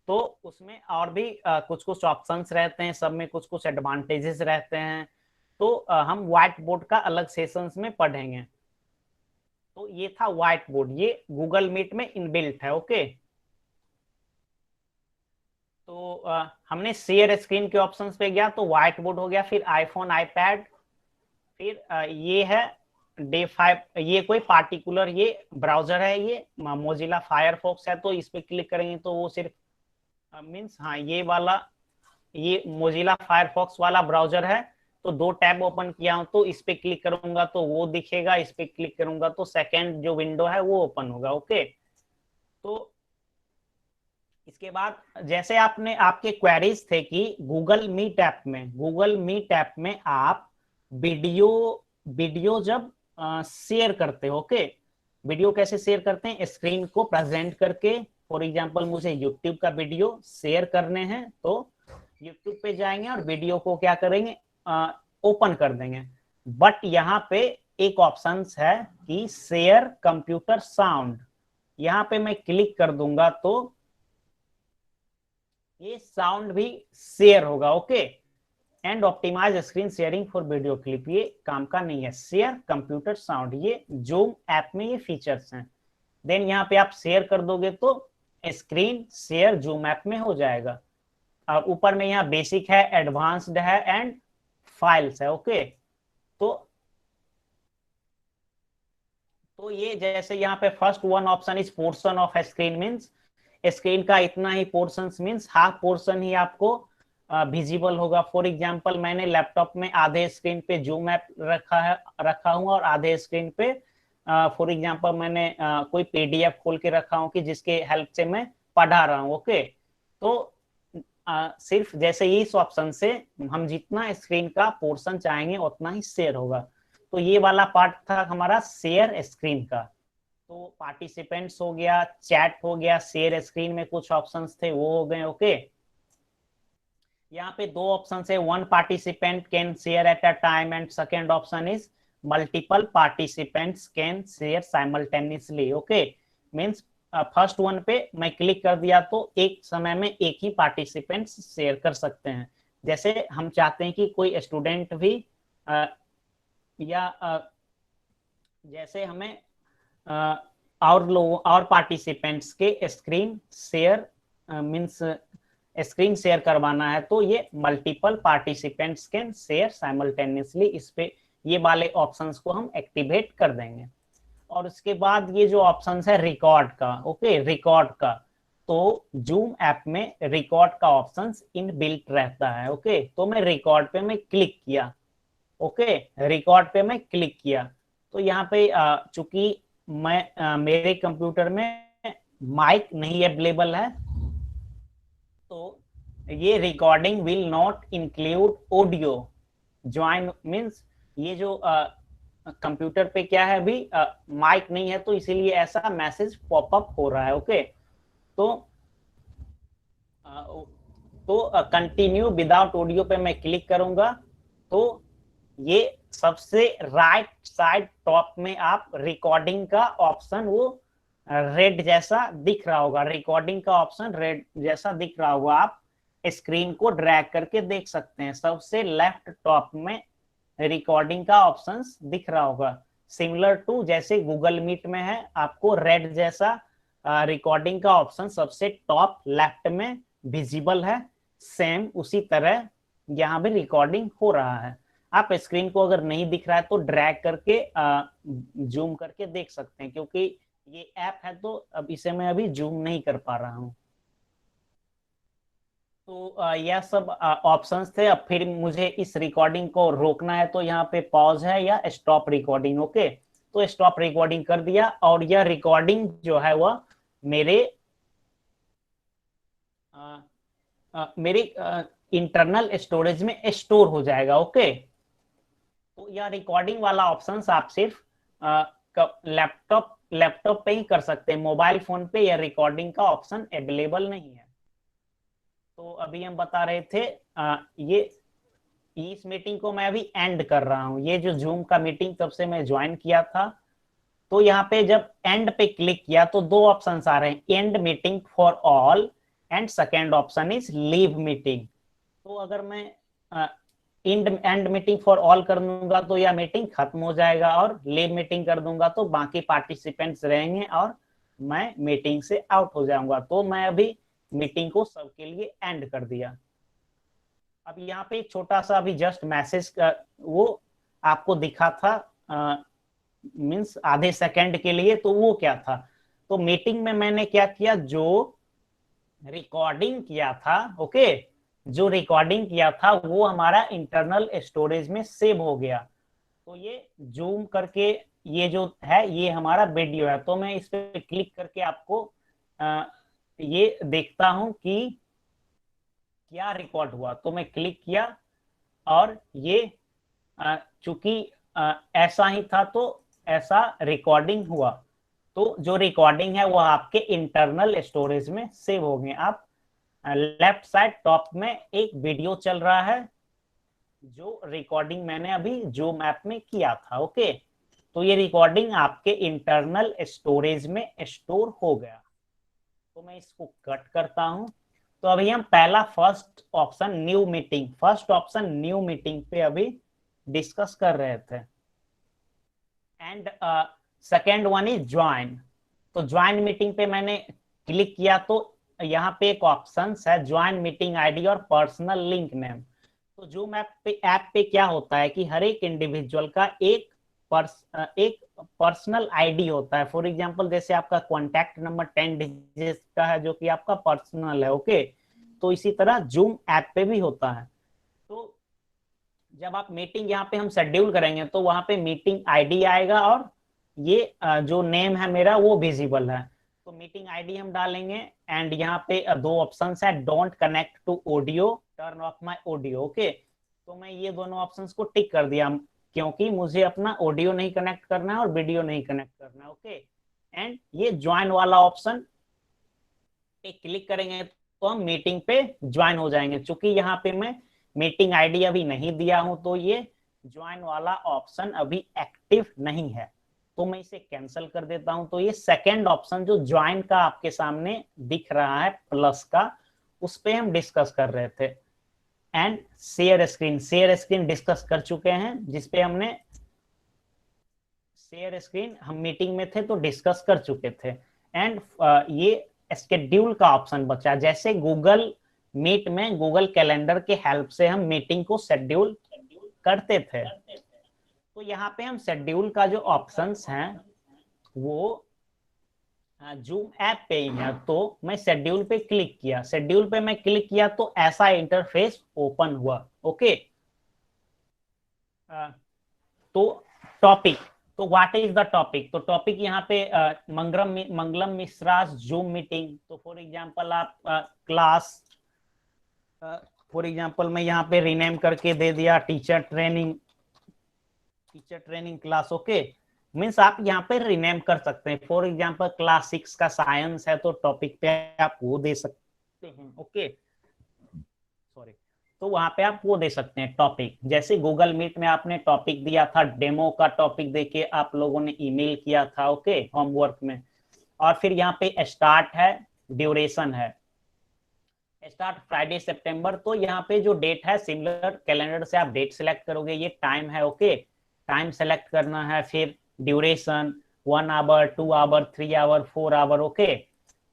तो उसमें और भी कुछ कुछ ऑप्शंस रहते हैं, सब में कुछ कुछ एडवांटेजेस रहते हैं, तो हम व्हाइट बोर्ड का अलग सेशंस में पढ़ेंगे। तो ये था व्हाइट बोर्ड, ये गूगल मीट में इनबिल्ट है। ओके, तो हमने शेयर स्क्रीन के ऑप्शंस पे गया तो व्हाइट बोर्ड हो गया, फिर आईफोन, आईपैड, फिर ये है डे 5, ये कोई पार्टिकुलर ये ब्राउजर है, ये मोजिला फायरफॉक्स है, तो इस पे क्लिक करेंगे तो वो सिर्फ मीन्स हाँ ये वाला, ये मोजिला फायरफॉक्स वाला ब्राउजर है। तो दो टैब ओपन किया हूं तो इस पे क्लिक करूंगा तो वो दिखेगा, इस पे क्लिक करूंगा तो सेकंड जो विंडो है वो ओपन होगा। ओके, तो इसके बाद जैसे आपने आपके क्वेरीज थे कि गूगल मीट ऐप में आप वीडियो वीडियो जब शेयर करते हो। ओके, वीडियो कैसे शेयर करते हैं, स्क्रीन को प्रेजेंट करके, फॉर एग्जांपल मुझे यूट्यूब का वीडियो शेयर करने हैं तो यूट्यूब पे जाएंगे और वीडियो को क्या करेंगे, ओपन कर देंगे। बट यहाँ पे एक ऑप्शन है कि शेयर कंप्यूटर साउंड, यहाँ पे मैं क्लिक कर दूंगा तो ये साउंड भी शेयर होगा। Okay, and optimize screen sharing for video clip, ये काम का नहीं है। शेयर कंप्यूटर साउंड, ये जूम ऐप में ये फीचर्स हैं। देन यहाँ पे आप शेयर कर दोगे तो स्क्रीन शेयर जूम ऐप में हो जाएगा। और ऊपर में यहाँ बेसिक है, एडवांस्ड है एंड फाइल्स है। ओके, तो ये जैसे यहाँ पे first one option is portion of screen, means screen का इतना ही पोर्शन, मीन्स हाफ पोर्शन ही आपको विजिबल होगा। फॉर एग्जांपल मैंने लैपटॉप में आधे स्क्रीन पे जूम ऐप रखा हूँ और आधे स्क्रीन पे फॉर एग्जांपल मैंने कोई पीडीएफ खोल के रखा हूँ कि जिसके हेल्प से मैं पढ़ा रहा हूँ। ओके, तो सिर्फ जैसे इस ऑप्शन से हम जितना स्क्रीन का पोर्शन चाहेंगे उतना ही शेयर होगा। तो ये वाला पार्ट था हमारा शेयर स्क्रीन का। तो पार्टिसिपेंट्स हो गया, चैट हो गया, शेयर स्क्रीन में कुछ ऑप्शंस थे वो हो गए। ओके, यहाँ पे दो ऑप्शन है, one participant can share at a time and second option is multiple participants can share simultaneously. Okay, means first one पे मैं क्लिक कर दिया तो एक समय में एक ही पार्टिसिपेंट्स शेयर कर सकते हैं। जैसे हम चाहते हैं कि कोई स्टूडेंट भी जैसे हमें और लोगों और पार्टिसिपेंट्स के screen share means screen share करवाना है तो ये multiple participants can share simultaneously, इस पे ये वाले ऑप्शंस को हम एक्टिवेट कर देंगे। और उसके बाद ये जो ऑप्शन है रिकॉर्ड का, ओके, रिकॉर्ड का, तो जूम ऐप में रिकॉर्ड का ऑप्शन इनबिल्ट रहता है। ओके, तो मैं रिकॉर्ड पे मैं क्लिक किया। ओके, रिकॉर्ड पे मैं क्लिक किया तो यहाँ पे चूंकि मैं मेरे कंप्यूटर में माइक नहीं अवेलेबल है तो ये recording will not include audio join, means ये जो कंप्यूटर पे क्या है अभी माइक नहीं है तो इसीलिए ऐसा मैसेज पॉपअप हो रहा है। ओके, तो कंटिन्यू विदाउट ऑडियो पे मैं क्लिक करूंगा तो ये सबसे राइट साइड टॉप में आप रिकॉर्डिंग का ऑप्शन वो रेड जैसा दिख रहा होगा, रिकॉर्डिंग का ऑप्शन रेड जैसा दिख रहा होगा, आप स्क्रीन को ड्रैग करके देख सकते हैं। सबसे लेफ्ट टॉप में रिकॉर्डिंग का ऑप्शन दिख रहा होगा। सिमिलर टू जैसे गूगल मीट में है, आपको रेड जैसा रिकॉर्डिंग का ऑप्शन सबसे टॉप लेफ्ट में विजिबल है, सेम उसी तरह यहाँ भी रिकॉर्डिंग हो रहा है। आप स्क्रीन को अगर नहीं दिख रहा है तो ड्रैग करके जूम करके देख सकते हैं, क्योंकि ये ऐप है तो अब इसे मैं अभी जूम नहीं कर पा रहा हूँ। तो यह सब ऑप्शंस थे। अब फिर मुझे इस रिकॉर्डिंग को रोकना है तो यहाँ पे पॉज है या स्टॉप रिकॉर्डिंग। ओके, तो स्टॉप रिकॉर्डिंग कर दिया और यह रिकॉर्डिंग जो है वह मेरे मेरे इंटरनल स्टोरेज में स्टोर हो जाएगा। ओके, तो यह रिकॉर्डिंग वाला ऑप्शन आप सिर्फ लैपटॉप पे ही कर सकते हैं, मोबाइल फोन पे यह रिकॉर्डिंग का ऑप्शन अवेलेबल नहीं है। तो अभी हम बता रहे थे ये इस मीटिंग को मैं अभी एंड कर रहा हूँ। ये जो जूम का मीटिंग तब से मैं ज्वाइन किया था, तो यहाँ पे जब एंड पे क्लिक किया तो दो ऑप्शन आ रहे हैं, and meeting for all and second option is leave meeting. तो अगर मैं एंड मीटिंग फॉर ऑल कर दूंगा तो यह मीटिंग खत्म हो जाएगा, और लीव मीटिंग कर दूंगा तो बाकी पार्टिसिपेंट्स रहेंगे और मैं मीटिंग से आउट हो जाऊंगा। तो मैं अभी मीटिंग को सबके लिए एंड कर दिया। अब यहाँ पे एक छोटा सा अभी जस्ट मैसेज वो आपको दिखा था मीन्स आधे सेकंड के लिए, तो वो क्या था, तो मीटिंग में मैंने क्या किया, जो रिकॉर्डिंग किया था, ओके, जो रिकॉर्डिंग किया था वो हमारा इंटरनल स्टोरेज में सेव हो गया। तो ये जूम करके ये जो है ये हमारा वीडियो है, तो मैं इस पे क्लिक करके आपको ये देखता हूं कि क्या रिकॉर्ड हुआ। तो मैं क्लिक किया और ये चूंकि ऐसा ही था तो ऐसा रिकॉर्डिंग हुआ। तो जो रिकॉर्डिंग है वो आपके इंटरनल स्टोरेज में सेव हो गए। आप लेफ्ट साइड टॉप में एक वीडियो चल रहा है जो रिकॉर्डिंग मैंने अभी जूम ऐप में किया था। ओके, तो ये रिकॉर्डिंग आपके इंटरनल स्टोरेज में स्टोर हो गया। तो मैं इसको कट करता हूं। तो अभी हम पहला फर्स्ट ऑप्शन न्यू मीटिंग पे अभी डिस्कस कर रहे थे, and second one is join. तो ज्वाइन मीटिंग पे मैंने क्लिक किया तो यहाँ पे एक ऑप्शन है ज्वाइन मीटिंग आईडी और पर्सनल लिंक नेम। तो जूम ऐप पे क्या होता है कि हर एक इंडिविजुअल का एक पर्सनल आईडी होता है। फॉर एग्जांपल जैसे आपका कॉन्टैक्ट नंबर 10 डिजिट का है जो कि आपका पर्सनल है। ओके, तो इसी तरह जूम ऐप पे भी होता है। तो जब आप मीटिंग यहाँ पे हम शेड्यूल करेंगे तो वहां पे मीटिंग आईडी आएगा और ये जो नेम है मेरा वो विजिबल है। तो मीटिंग आईडी हम डालेंगे एंड यहाँ पे दो ऑप्शन है, don't connect to audio, turn off my audio. Okay, तो मैं ये दोनों ऑप्शंस को टिक कर दिया क्योंकि मुझे अपना ऑडियो नहीं कनेक्ट करना है और वीडियो नहीं कनेक्ट करना है। ओके, एंड ये ज्वाइन वाला ऑप्शन पे क्लिक करेंगे तो हम मीटिंग पे ज्वाइन हो जाएंगे। चूंकि यहाँ पे मैं मीटिंग आईडी अभी नहीं दिया हूं तो ये ज्वाइन वाला ऑप्शन अभी एक्टिव नहीं है, तो मैं इसे कैंसिल कर देता हूं। तो ये सेकेंड ऑप्शन जो ज्वाइन का आपके सामने दिख रहा है प्लस का, उस पे हम डिस्कस कर रहे थे। एंड शेयर स्क्रीन डिस्कस कर चुके हैं, जिसपे हमने शेयर स्क्रीन हम मीटिंग में थे तो डिस्कस कर चुके थे। एंड ये स्केड्यूल का ऑप्शन बचा। जैसे गूगल मीट में गूगल कैलेंडर के हेल्प से हम मीटिंग को शेड्यूल करते थे, तो यहाँ पे हम शेड्यूल का जो ऑप्शंस हैं वो जूम ऐप पे ही है। तो मैं शेड्यूल पे क्लिक किया, शेड्यूल पे मैं क्लिक किया तो ऐसा इंटरफेस ओपन हुआ। ओके, तो टॉपिक, तो व्हाट इज द टॉपिक, तो टॉपिक यहाँ पे मंगलम मिश्रास जूम मीटिंग। तो फॉर एग्जांपल आप क्लास, फॉर एग्जांपल मैं यहाँ पे रीनेम करके दे दिया teacher training class. Okay, means आप यहाँ पे रीनेम कर सकते हैं। फॉर एग्जांपल क्लास 6 का साइंस है तो टॉपिक पे आप वो दे सकते हैं। ओके, सॉरी, तो वहां पे आप वो दे सकते हैं टॉपिक। जैसे गूगल मीट में आपने टॉपिक दिया था, डेमो का टॉपिक देके आप लोगों ने ईमेल किया था। ओके, होमवर्क में। और फिर यहाँ पे स्टार्ट है, ड्यूरेशन है, स्टार्ट फ्राइडे सितंबर। तो यहाँ पे जो डेट है सिमिलर कैलेंडर से आप डेट सिलेक्ट करोगे, ये टाइम है। ओके, टाइम सेलेक्ट करना है, फिर duration 1 hour, 2 hour, 3 hour, 4 hour, okay.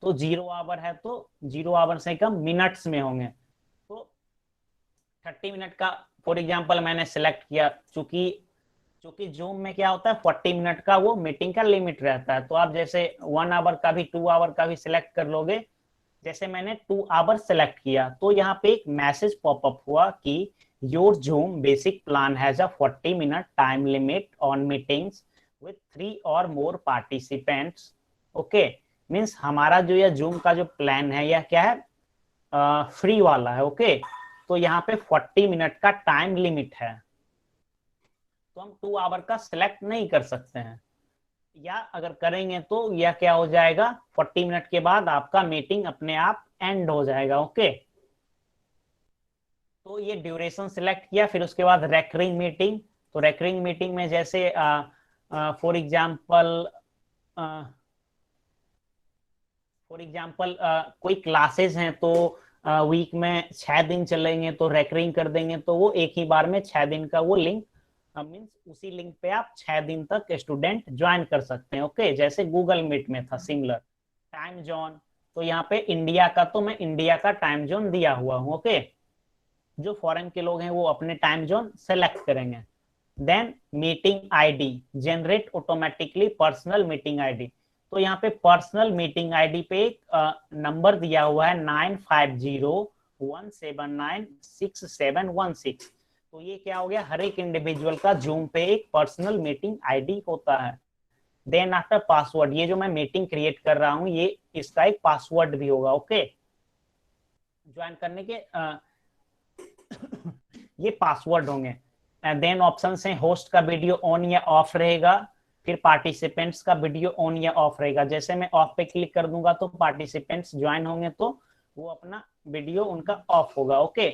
तो 0 आवर है तो 0 आवर से कम मिनट्स में होंगे। तो 30 मिनट का फॉर एग्जाम्पल मैंने सेलेक्ट किया, चूंकि क्योंकि जूम में क्या होता है 40 मिनट का वो मीटिंग का लिमिट रहता है। तो आप जैसे 1 आवर का भी 2 आवर का भी सिलेक्ट कर लोगे। जैसे मैंने 2 आवर सेलेक्ट किया तो यहाँ पे एक मैसेज पॉपअप हुआ कि your zoom basic plan has a 40 minute time limit on meetings with 3 और मोर पार्टिसिपेंट्स, ओके। मीन्स हमारा जो यह जूम का जो प्लान है यह क्या है, फ्री वाला है, ओके। तो यहाँ पे 40 मिनट का टाइम लिमिट है, तो हम 2 आवर का सिलेक्ट नहीं कर सकते हैं, या अगर करेंगे तो यह क्या हो जाएगा 40 मिनट के बाद आपका मीटिंग अपने आप एंड हो जाएगा, ओके। तो ये ड्यूरेशन सिलेक्ट किया, फिर उसके बाद रेकरिंग मीटिंग। तो रेकरिंग मीटिंग में जैसे फॉर एग्जाम्पल कोई क्लासेस हैं तो वीक में 6 दिन चलेंगे तो रेकरिंग कर देंगे, तो वो एक ही बार में 6 दिन का वो लिंक मीन्स उसी लिंक पे आप 6 दिन तक स्टूडेंट ज्वाइन कर सकते हैं, ओके। जैसे गूगल मीट में था सिमिलर। टाइम जोन, तो यहाँ पे इंडिया का तो मैं इंडिया का टाइम जोन दिया हुआ हूँ, ओके। जो फॉरेन के लोग हैं वो अपने टाइम जोन सेलेक्ट करेंगे। Then meeting ID, generate automatically personal meeting ID. तो यहाँ पे पर्सनल मीटिंग आईडी पे एक नंबर दिया हुआ है 9501796716। तो ये क्या हो गया, हर एक इंडिविजुअल का जूम पे एक पर्सनल मीटिंग आईडी होता है। देन आफ्टर पासवर्ड, ये जो मैं मीटिंग क्रिएट कर रहा हूँ ये इसका एक पासवर्ड भी होगा, ओके। ज्वाइन करने के ये पासवर्ड होंगे। देन ऑप्शन है होस्ट का वीडियो ऑन या ऑफ रहेगा, फिर पार्टिसिपेंट्स का वीडियो ऑन या ऑफ रहेगा। जैसे मैं ऑफ पे क्लिक कर दूंगा तो पार्टिसिपेंट्स ज्वाइन होंगे तो वो अपना वीडियो उनका ऑफ होगा, ओके।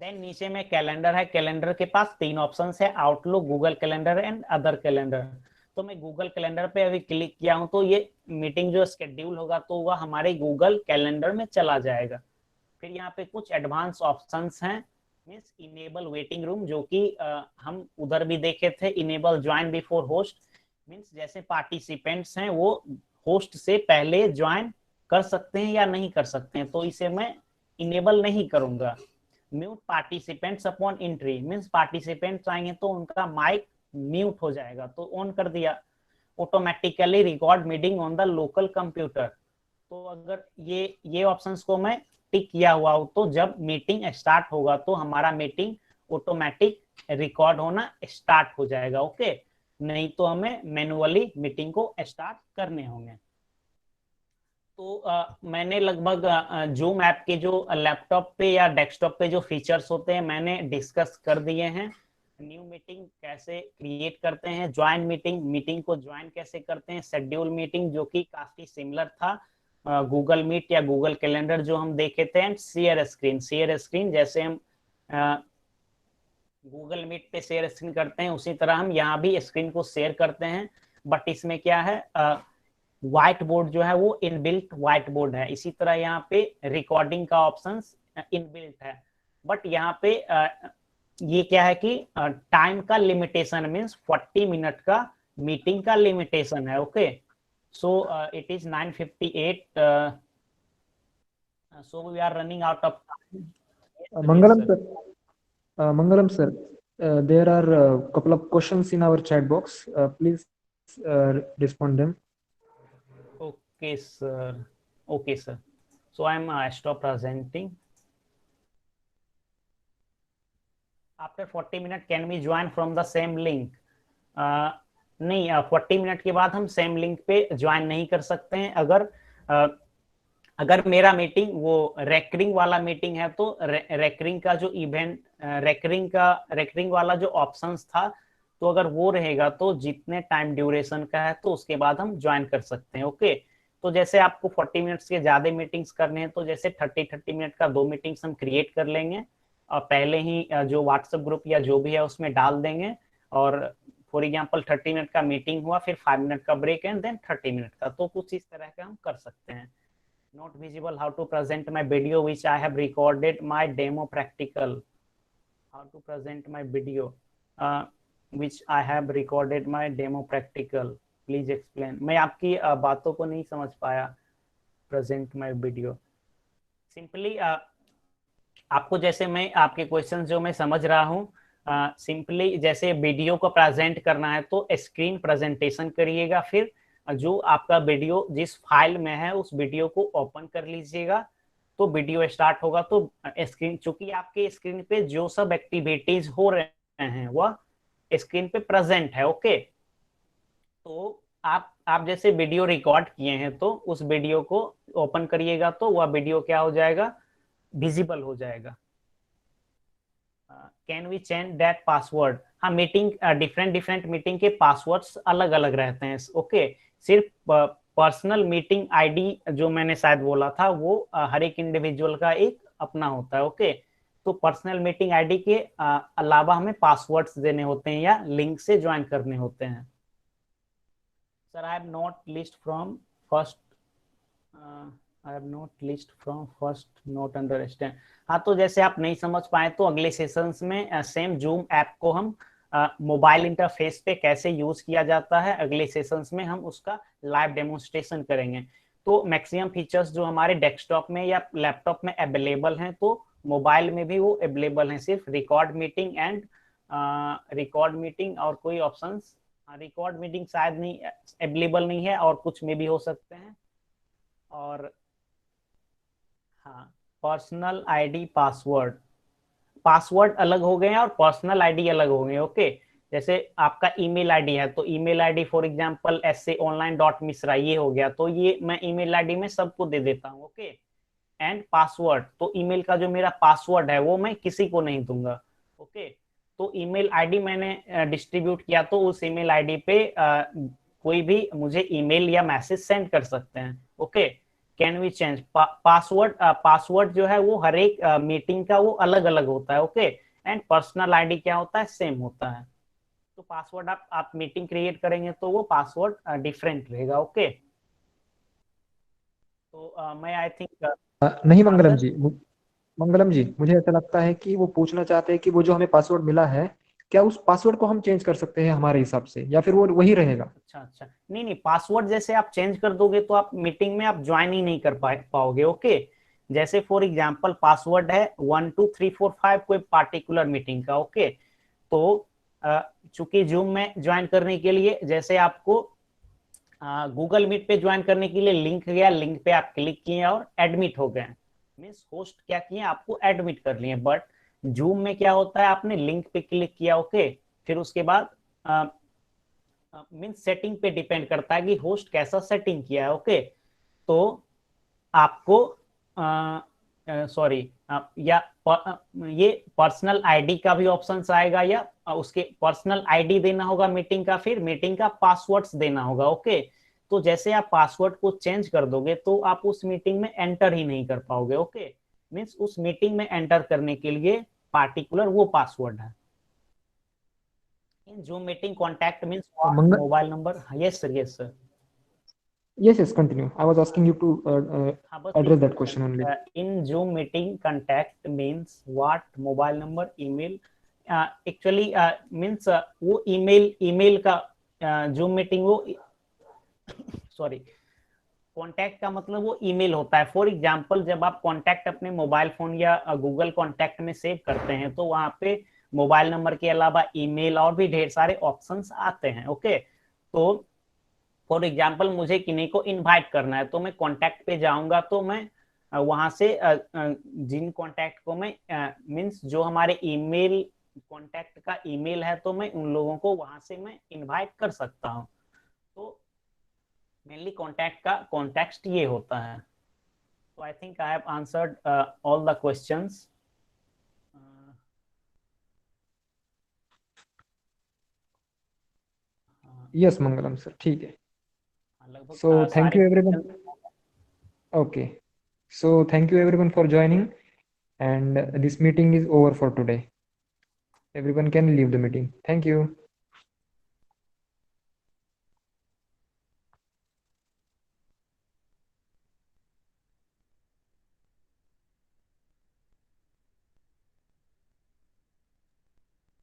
देन नीचे में कैलेंडर है, कैलेंडर के पास 3 ऑप्शन है, outlook, Google calendar and other calendar. तो मैं गूगल कैलेंडर पे अभी क्लिक किया हूँ तो ये मीटिंग जो शेड्यूल होगा तो वह हमारे गूगल कैलेंडर में चला जाएगा। फिर यहाँ पे कुछ एडवांस ऑप्शंस हैं, मीन्स इनेबल वेटिंग रूम, जो कि हम उधर भी देखे थे, enable join before host. Means जैसे पार्टिसिपेंट्स हैं वो होस्ट से पहले ज्वाइन कर सकते हैं या नहीं कर सकते हैं, तो इसे मैं इनेबल नहीं करूंगा। Mute participants upon entry, means participants आएंगे तो उनका माइक म्यूट हो जाएगा, तो ऑन कर दिया। Automatically record meeting on the local computer, तो अगर ये ऑप्शंस को मैं टिक किया हुआ हो तो जब मीटिंग स्टार्ट होगा तो हमारा मीटिंग ऑटोमेटिक रिकॉर्ड होना स्टार्ट हो जाएगा, ओके। नहीं तो हमें मैनुअली मीटिंग को स्टार्ट करने होंगे। तो मैंने लगभग जूम ऐप के जो लैपटॉप पे या डेस्कटॉप पे जो फीचर्स होते हैं मैंने डिस्कस कर दिए हैं। न्यू मीटिंग कैसे क्रिएट करते हैं, ज्वाइन मीटिंग, मीटिंग को ज्वाइन कैसे करते हैं, शेड्यूल मीटिंग जो कि काफी सिमिलर था गूगल मीट या गूगल कैलेंडर जो हम देखे थे, and share screen. Share screen जैसे हम गूगल मीट पे शेयर स्क्रीन करते हैं उसी तरह हम यहाँ भी स्क्रीन को शेयर करते हैं, बट इसमें क्या है व्हाइट बोर्ड जो है वो इनबिल्ट व्हाइट बोर्ड है। इसी तरह यहाँ पे रिकॉर्डिंग का ऑप्शन इनबिल्ट है, बट यहाँ पे ये क्या है कि टाइम का लिमिटेशन, मीन्स 40 मिनट का मीटिंग का लिमिटेशन है, okay. So it is 9:58, so we are running out of time. Mangalam sir, Mangalam sir, there are a couple of questions in our chat box. Please respond them. Okay, sir. Okay, sir. So I'm stop presenting. After 40 minutes, can we join from the same link? नहीं, 40 मिनट के बाद हम सेम लिंक पे ज्वाइन नहीं कर सकते हैं। अगर मेरा मीटिंग वो रेकरिंग वाला मीटिंग है तो रेकरिंग का जो इवेंट रेकरिंग वाला जो ऑप्शंस था, तो अगर वो रहेगा तो जितने टाइम ड्यूरेशन का है तो उसके बाद हम ज्वाइन कर सकते हैं, ओके। तो जैसे आपको 40 मिनट्स के ज्यादा मीटिंग्स करने हैं तो जैसे 30 मिनट का 2 मीटिंग्स हम क्रिएट कर लेंगे और पहले ही जो व्हाट्सएप ग्रुप या जो भी है उसमें डाल देंगे। और फॉर एग्जाम्पल 30 मिनट का मीटिंग हुआ, फिर 5 मिनट का ब्रेक एंड देन 30 मिनट का, तो कुछ इस तरह का हम कर सकते हैं। Not visible, how to present my video which I have recorded my demo practical, how to present my video. which I have recorded my demo practical. Please explain. मैं आपकी बातों को नहीं समझ पाया. Present my video. Simply आपको जैसे मैं आपके क्वेश्चन जो मैं समझ रहा हूँ, सिंपली जैसे वीडियो को प्रेजेंट करना है तो स्क्रीन प्रेजेंटेशन करिएगा, फिर जो आपका वीडियो जिस फाइल में है उस वीडियो को ओपन कर लीजिएगा, तो वीडियो स्टार्ट होगा। तो स्क्रीन, चूंकि आपके स्क्रीन पे जो सब एक्टिविटीज हो रहे हैं वह स्क्रीन पे प्रेजेंट है। ओके, तो आप जैसे वीडियो रिकॉर्ड किए हैं तो उस वीडियो को ओपन करिएगा तो वह वीडियो क्या हो जाएगा, विजिबल हो जाएगा। Can we change that password? हाँ, मीटिंग डिफरेंट मीटिंग के पासवर्ड्स अलग अलग रहते हैं। ओके, सिर्फ पर्सनल मीटिंग आईडी जो मैंने शायद बोला था वो हर एक इंडिविजुअल का एक अपना होता है। ओके, तो पर्सनल मीटिंग आईडी के अलावा हमें पासवर्ड्स देने होते हैं या लिंक से ज्वाइन करने होते हैं। Sir, I have not list from first, I have not list from first, not understand. हाँ, तो जैसे आप नहीं समझ पाए तो अगले सेशंस में सेम जूम ऐप को हम मोबाइल इंटरफेस पे कैसे यूज किया जाता है, अगले सेशंस में हम उसका लाइव डेमोन्स्ट्रेशन करेंगे। तो मैक्सिमम फीचर्स जो हमारे डेस्कटॉप में या लैपटॉप में अवेलेबल हैं तो मोबाइल में भी वो अवेलेबल हैं। सिर्फ record meeting and record meeting और कोई ऑप्शंस, रिकॉर्ड मीटिंग शायद नहीं अवेलेबल नहीं है, और कुछ में भी हो सकते हैं। और हाँ, पर्सनल आईडी पासवर्ड, पासवर्ड अलग हो गए हैं और पर्सनल आईडी अलग हो गए। ओके, जैसे आपका ईमेल आईडी है तो email ID for example SAonline.misra ये हो गया, तो ये मैं ईमेल आईडी में सबको दे देता हूँ। ओके, एंड पासवर्ड, तो ईमेल का जो मेरा पासवर्ड है वो मैं किसी को नहीं दूंगा। ओके, तो ईमेल आईडी मैंने डिस्ट्रीब्यूट किया तो उस ईमेल आईडी पे कोई भी मुझे ईमेल या मैसेज सेंड कर सकते हैं। Okay, can we change password? Password जो है वो हर एक मीटिंग का वो अलग अलग होता है। ओके, एंड पर्सनल आईडी क्या होता है, सेम होता है। तो पासवर्ड आप मीटिंग क्रिएट करेंगे तो वो पासवर्ड डिफरेंट रहेगा। ओके, तो मैं आई थिंक नहीं मंगलम जी, मंगलम जी, मुझे ऐसा लगता है कि वो पूछना चाहते हैं कि वो जो हमें पासवर्ड मिला है, क्या उस पासवर्ड को हम चेंज कर सकते हैं हमारे हिसाब से, या फिर वो वही रहेगा? अच्छा अच्छा, नहीं नहीं, पासवर्ड जैसे आप चेंज कर दोगे तो आप मीटिंग में आप ज्वाइन ही नहीं कर पाओगे। ओके, जैसे फॉर एग्जांपल पासवर्ड है 12345 कोई पार्टिकुलर मीटिंग का। ओके, तो चूंकि जूम में ज्वाइन करने के लिए जैसे आपको गूगल मीट पे ज्वाइन करने के लिए लिंक गया, लिंक पे आप क्लिक किए और एडमिट हो गए, मीन्स होस्ट क्या किए, आपको एडमिट कर लिए। बट जूम में क्या होता है, आपने लिंक पे क्लिक किया, ओके, फिर उसके बाद मीन्स सेटिंग पे डिपेंड करता है कि होस्ट कैसा सेटिंग किया है। ओके, तो आपको सॉरी या ये पर्सनल आईडी का भी ऑप्शन आएगा, या उसके पर्सनल आईडी देना होगा मीटिंग का, फिर मीटिंग का पासवर्ड्स देना होगा। ओके, तो जैसे आप पासवर्ड को चेंज कर दोगे तो आप उस मीटिंग में एंटर ही नहीं कर पाओगे। ओके, मीन्स उस मीटिंग में एंटर करने के लिए पार्टिकुलर वो पासवर्ड है। इन zoom meeting contact means mobile number. Yes sir, yes sir. Yes, continue. I was asking you to address that question only. In Zoom meeting, contact means what? Mobile number, email. Actually means वो email का Zoom meeting वो सॉरी, कॉन्टैक्ट का मतलब वो ईमेल होता है। फॉर एग्जांपल जब आप कॉन्टैक्ट अपने मोबाइल फोन या गूगल कॉन्टैक्ट में सेव करते हैं तो वहां पे मोबाइल नंबर के अलावा ईमेल और भी ढेर सारे ऑप्शंस आते हैं। ओके, तो फॉर एग्जाम्पल मुझे किन्हीं को इनवाइट करना है तो मैं कॉन्टैक्ट पे जाऊंगा, तो मैं वहां से जिन कॉन्टैक्ट को मैं मीन्स जो हमारे ईमेल कॉन्टैक्ट का ईमेल है तो मैं उन लोगों को वहां से मैं इनवाइट कर सकता हूं। तो मेनली कॉन्टैक्ट का कॉन्टेक्स्ट ये होता है। तो I think I have answered all the questions. Yes Mangalam sir, ठीक है। लगभग So thank सारे you everyone. Okay, so thank you everyone for joining, and this meeting is over for today. Everyone can leave the meeting. Thank you.